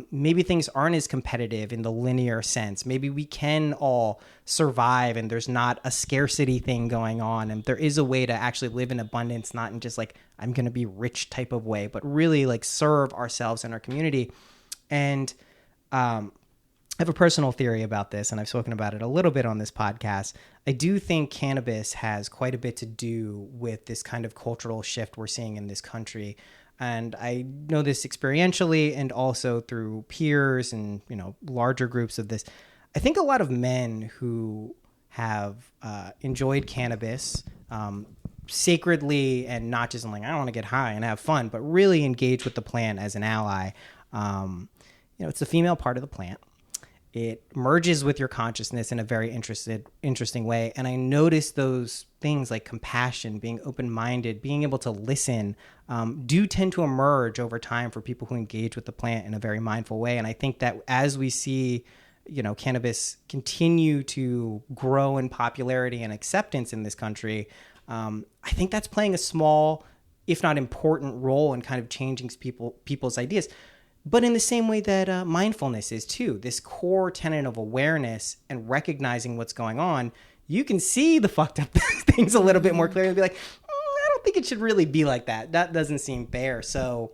maybe things aren't as competitive in the linear sense. Maybe we can all survive and there's not a scarcity thing going on. And there is a way to actually live in abundance, not in just like, I'm going to be rich type of way, but really like serve ourselves and our community. And I have a personal theory about this, and I've spoken about it a little bit on this podcast. I do think cannabis has quite a bit to do with this kind of cultural shift we're seeing in this country. And I know this experientially and also through peers and, you know, larger groups of this. I think a lot of men who have enjoyed cannabis sacredly and not just like, I don't want to get high and have fun, but really engage with the plant as an ally. You know, it's the female part of the plant. It merges with your consciousness in a very interesting way. And I noticed those things like compassion, being open-minded, being able to listen, do tend to emerge over time for people who engage with the plant in a very mindful way. And I think that as we see, you know, cannabis continue to grow in popularity and acceptance in this country, I think that's playing a small, if not important, role in kind of changing people's ideas. But in the same way that mindfulness is too, this core tenet of awareness and recognizing what's going on, you can see the fucked up things a little bit more clearly and be like, I don't think it should really be like that. That doesn't seem fair. So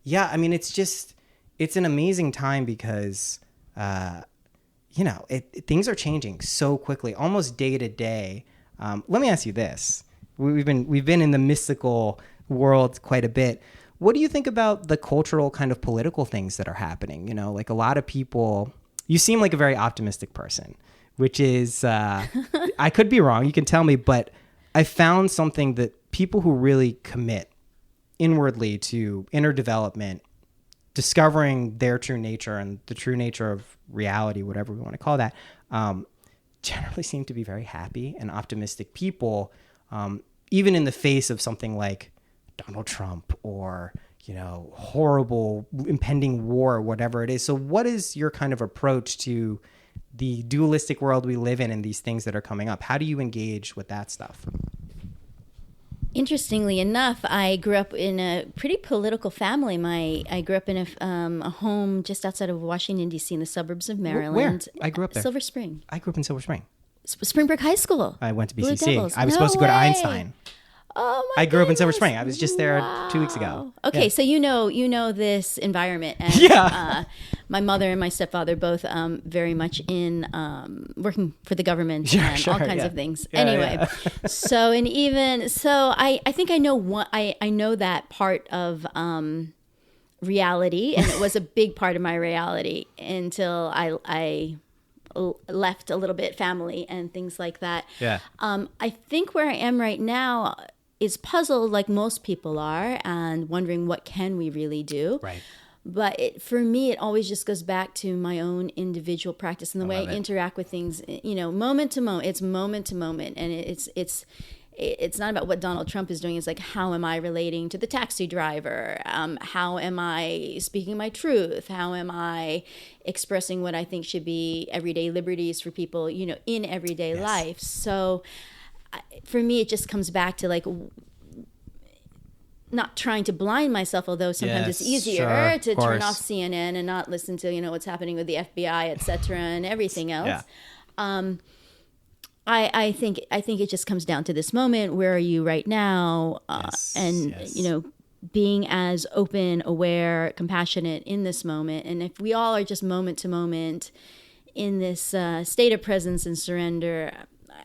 yeah, I mean, it's an amazing time because, you know, things are changing so quickly, almost day to day. Let me ask you this. We've been in the mystical world quite a bit. What do you think about the cultural kind of political things that are happening? You know, like a lot of people, you seem like a very optimistic person, which is, I could be wrong. You can tell me, but I found something that people who really commit inwardly to inner development, discovering their true nature and the true nature of reality, whatever we want to call that, generally seem to be very happy and optimistic people, even in the face of something like Donald Trump or, you know, horrible impending war or whatever it is. So what is your kind of approach to the dualistic world we live in and these things that are coming up? How do you engage with that stuff? Interestingly enough, I grew up in a pretty political family. I grew up in a home just outside of Washington, D.C. in the suburbs of Maryland. Where? I grew up there. Silver Spring. I grew up in Silver Spring. Springbrook High School. I went to Blue BCC. Devils. I was No supposed to go to way. Einstein. Oh my! I grew up in Silver goodness. Spring. I was just there 2 weeks ago. Okay, Yeah. so you know this environment, and Yeah. my mother and my stepfather both very much in working for the government and all kinds of things. Yeah, anyway, yeah. so I think I know I know that part of reality, and it was a big part of my reality until I left a little bit family and things like that. Yeah. I think where I am right now is puzzled like most people are and wondering what can we really do. Right. But for me, it always just goes back to my own individual practice and the way I interact with things, moment to moment. It's moment to moment. And it's not about what Donald Trump is doing. It's like, how am I relating to the taxi driver? How am I speaking my truth? How am I expressing what I think should be everyday liberties for people, in everyday life? So for me, it just comes back to like not trying to blind myself, although sometimes it's easier to turn off CNN and not listen to, what's happening with the FBI, et cetera, and everything else. Yeah. I think it just comes down to this moment. Where are you right now? Being as open, aware, compassionate in this moment. And if we all are just moment to moment in this state of presence and surrender,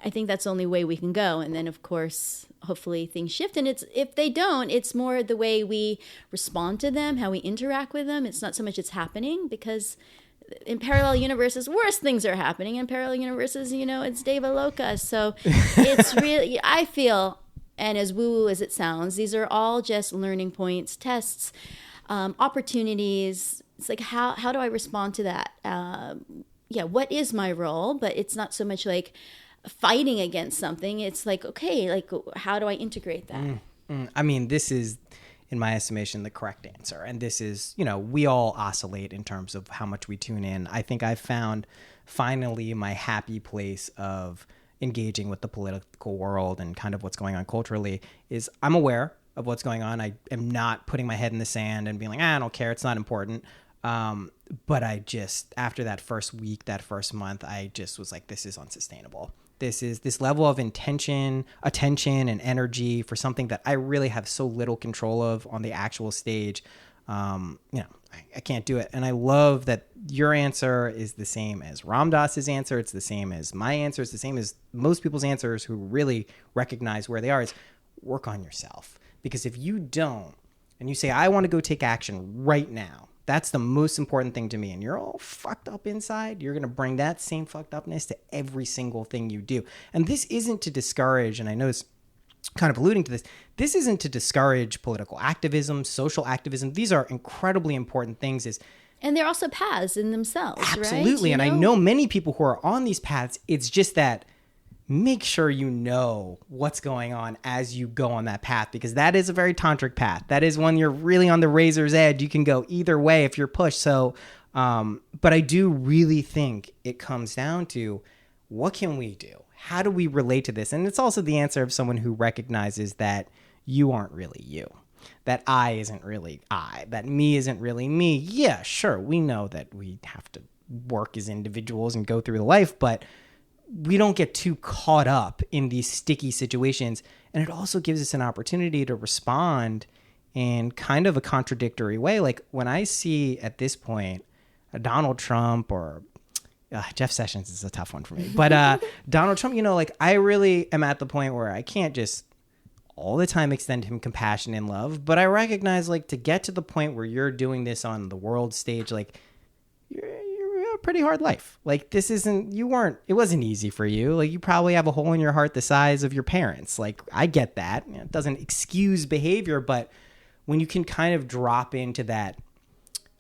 I think that's the only way we can go. And then, of course, hopefully things shift. And if they don't, it's more the way we respond to them, how we interact with them. It's not so much it's happening, because in parallel universes, worse things are happening. In parallel universes, it's Deva Loka. So it's really, I feel, and as woo-woo as it sounds, these are all just learning points, tests, opportunities. It's like, how do I respond to that? What is my role? But it's not so much like fighting against something. It's like, okay, like, how do I integrate that? I mean, this is, in my estimation, the correct answer. And this is, we all oscillate in terms of how much we tune in. I think I found finally my happy place of engaging with the political world and kind of what's going on culturally is I'm aware of what's going on. I am not putting my head in the sand and being like, I don't care, it's not important. But I just, after that first week, that first month, I just was like, this is unsustainable. This level of attention, and energy for something that I really have so little control of on the actual stage. I can't do it. And I love that your answer is the same as Ram Dass's answer. It's the same as my answer. It's the same as most people's answers who really recognize where they are, is work on yourself. Because if you don't, and you say, I want to go take action right now, that's the most important thing to me, and you're all fucked up inside, you're going to bring that same fucked upness to every single thing you do. And this isn't to discourage, and I know it's kind of alluding to this isn't to discourage political activism, social activism. These are incredibly important things. And they're also paths in themselves, absolutely, right? And I know many people who are on these paths. It's just that make sure you know what's going on as you go on that path, because that is a very tantric path. That is when you're really on the razor's edge. You can go either way if you're pushed. So, but I do really think it comes down to, what can we do? How do we relate to this? And it's also the answer of someone who recognizes that you aren't really you, that I isn't really I, that me isn't really me. Yeah, sure, we know that we have to work as individuals and go through life, but we don't get too caught up in these sticky situations. And it also gives us an opportunity to respond in kind of a contradictory way. Like when I see at this point a Donald Trump or Jeff Sessions is a tough one for me, but Donald Trump, I really am at the point where I can't just all the time extend him compassion and love, but I recognize, like, to get to the point where you're doing this on the world stage, like, you're a pretty hard life. Like, it wasn't easy for you. Like, you probably have a hole in your heart the size of your parents. Like, I get that. It doesn't excuse behavior, but when you can kind of drop into that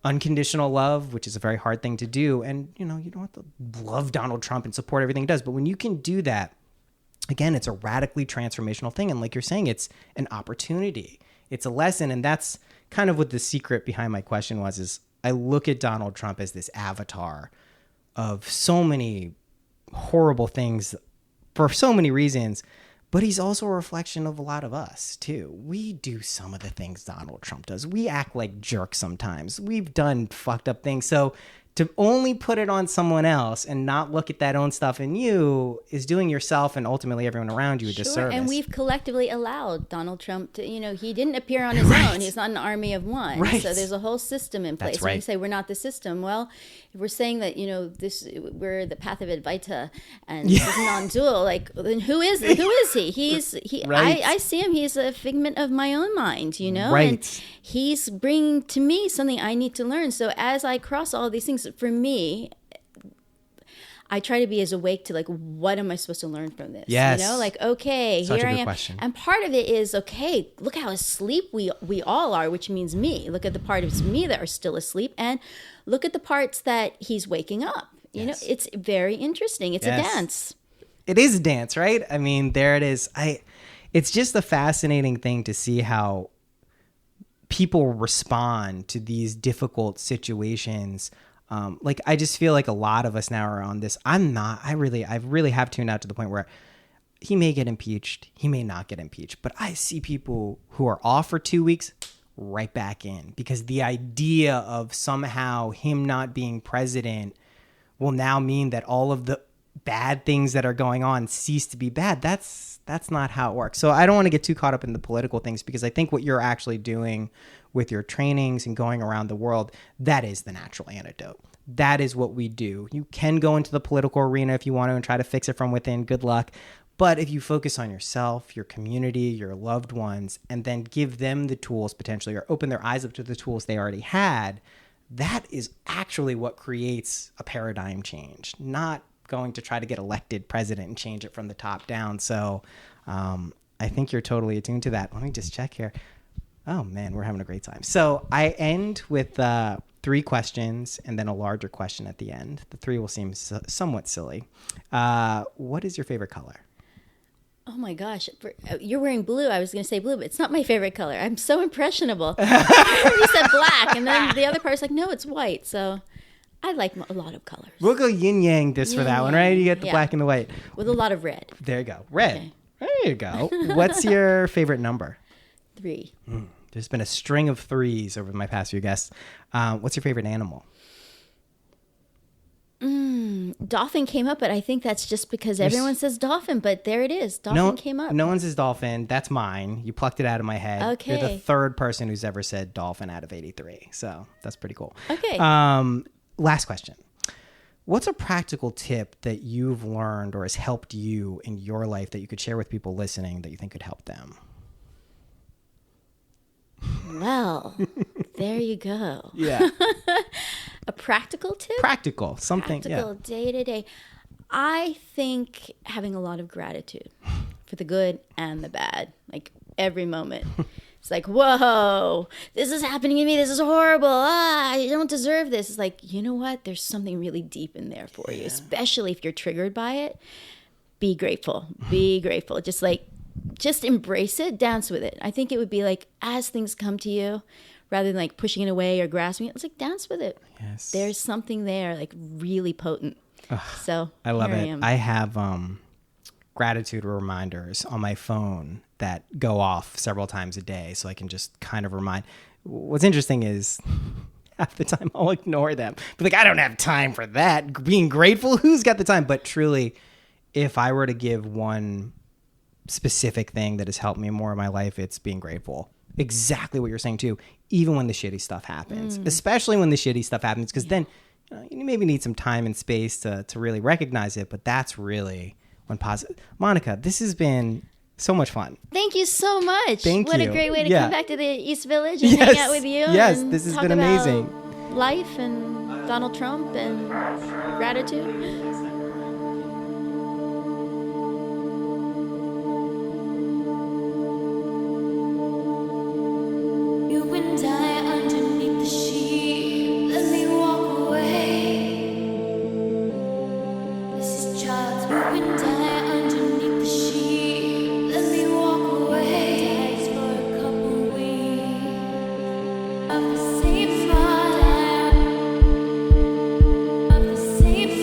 unconditional love, which is a very hard thing to do, and, you don't have to love Donald Trump and support everything he does, but when you can do that, again, it's a radically transformational thing. And like you're saying, it's an opportunity. It's a lesson. And that's kind of what the secret behind my question was, is I look at Donald Trump as this avatar of so many horrible things for so many reasons. But he's also a reflection of a lot of us, too. We do some of the things Donald Trump does. We act like jerks sometimes. We've done fucked up things. So to only put it on someone else and not look at that own stuff in you is doing yourself and ultimately everyone around you a disservice. And we've collectively allowed Donald Trump to, he didn't appear on his own. He's not an army of one. Right. So there's a whole system in place. That's When right. you say we're not the system, well, if we're saying that, we're the path of Advaita and this is non-dual, like, then who is he? Right. I see him, he's a figment of my own mind, Right. And he's bringing to me something I need to learn. So as I cross all these things, for me, I try to be as awake to like, what am I supposed to learn from this? Yes. Okay, Such here a I good am. question. And part of it is, okay, look how asleep we all are, which means me. Look at the part of me that are still asleep, and look at the parts that he's waking up. It's very interesting. It's a dance. It is a dance, right? I mean, there it is. It's just a fascinating thing to see how people respond to these difficult situations. I just feel like a lot of us now are on this. I really have tuned out to the point where he may get impeached. He may not get impeached, but I see people who are off for 2 weeks right back in, because the idea of somehow him not being president will now mean that all of the bad things that are going on cease to be bad. That's not how it works. So I don't want to get too caught up in the political things, because I think what you're actually doing with your trainings and going around the world, that is the natural antidote. That is what we do. You can go into the political arena if you want to and try to fix it from within. Good luck. But if you focus on yourself, your community, your loved ones, and then give them the tools potentially, or open their eyes up to the tools they already had, that is actually what creates a paradigm change, not going to try to get elected president and change it from the top down. So I think you're totally attuned to that. Let me just check here. Oh, man, we're having a great time. So I end with 3 questions and then a larger question at the end. The 3 will seem somewhat silly. What is your favorite color? Oh my gosh, you're wearing blue. I was going to say blue, but it's not my favorite color. I'm so impressionable. You said black, and then the other part's like, no, it's white. So I like a lot of colors. We'll go yin-yang this for that one, right? You get the black and the white. With a lot of red. There you go. Red. Okay. There you go. What's your favorite number? 3. There's been a string of 3s over my past few guests. What's your favorite animal? Dolphin came up, but I think that's just because everyone says dolphin, but there it is. Dolphin came up. No one says dolphin. That's mine. You plucked it out of my head. Okay. You're the 3rd person who's ever said dolphin out of 83. So that's pretty cool. Okay. Last question. What's a practical tip that you've learned or has helped you in your life that you could share with people listening that you think could help them? Well, there you go. Yeah. A practical tip? Practical. Something. Practical, day to day. I think having a lot of gratitude for the good and the bad, like every moment. It's like, whoa, this is happening to me. This is horrible. I don't deserve this. It's like, you know what? There's something really deep in there for you, especially if you're triggered by it. Be grateful. Be grateful. Just embrace it. Dance with it. I think it would be like, as things come to you, rather than like pushing it away or grasping it, it's like, dance with it. Yes. There's something there, like really potent. So I love here it. I am. I have gratitude reminders on my phone that go off several times a day, so I can just kind of remind. What's interesting is half the time I'll ignore them. Be like, I don't have time for that. Being grateful, who's got the time? But truly, if I were to give one specific thing that has helped me more in my life, it's being grateful. Exactly what you're saying too. Even when the shitty stuff happens, especially when the shitty stuff happens, because then you maybe need some time and space to really recognize it. But that's really when positive. Monika, this has been so much fun. Thank you so much. Thank what you. a great way to Yeah. come back to the East Village and hang out with you. Yes, and this has talk been about amazing. Life and Donald Trump and gratitude. Same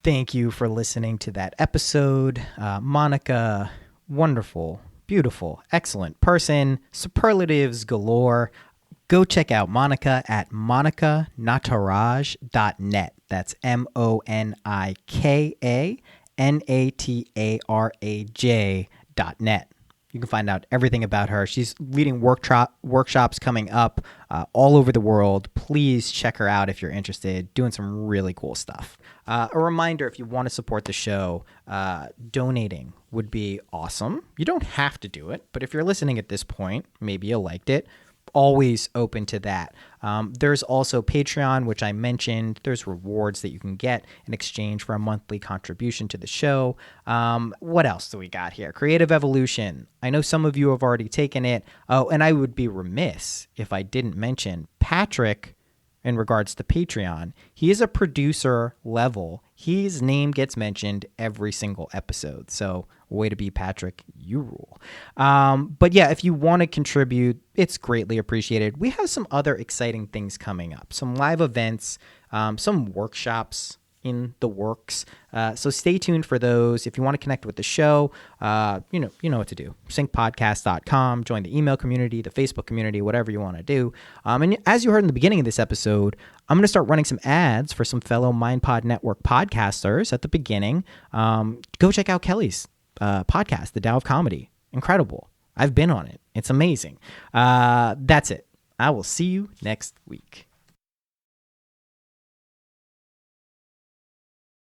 Thank you for listening to that episode. Monika, wonderful, beautiful, excellent person, superlatives galore. Go check out Monika at monikanataraj.net. That's MONIKANATARAJ.net. You can find out everything about her. She's leading workshops coming up all over the world. Please check her out if you're interested. Doing some really cool stuff. A reminder, if you want to support the show, donating would be awesome. You don't have to do it, but if you're listening at this point, maybe you liked it. Always open to that. There's also Patreon, which I mentioned. There's rewards that you can get in exchange for a monthly contribution to the show. What else do we got here? Creative Evolution. I know some of you have already taken it. Oh, and I would be remiss if I didn't mention Patrick in regards to Patreon. He is a producer level. His name gets mentioned every single episode. So way to be, Patrick. You rule. But yeah, if you want to contribute, it's greatly appreciated. We have some other exciting things coming up. Some live events, some workshops in the works. So stay tuned for those. If you want to connect with the show, you know what to do. syncpodcast.com, join the email community, the Facebook community, whatever you want to do. And as you heard in the beginning of this episode, I'm going to start running some ads for some fellow MindPod Network podcasters at the beginning. Go check out Kelly's podcast, The Tao of Comedy. Incredible. I've been on it. It's amazing. That's it. I will see you next week.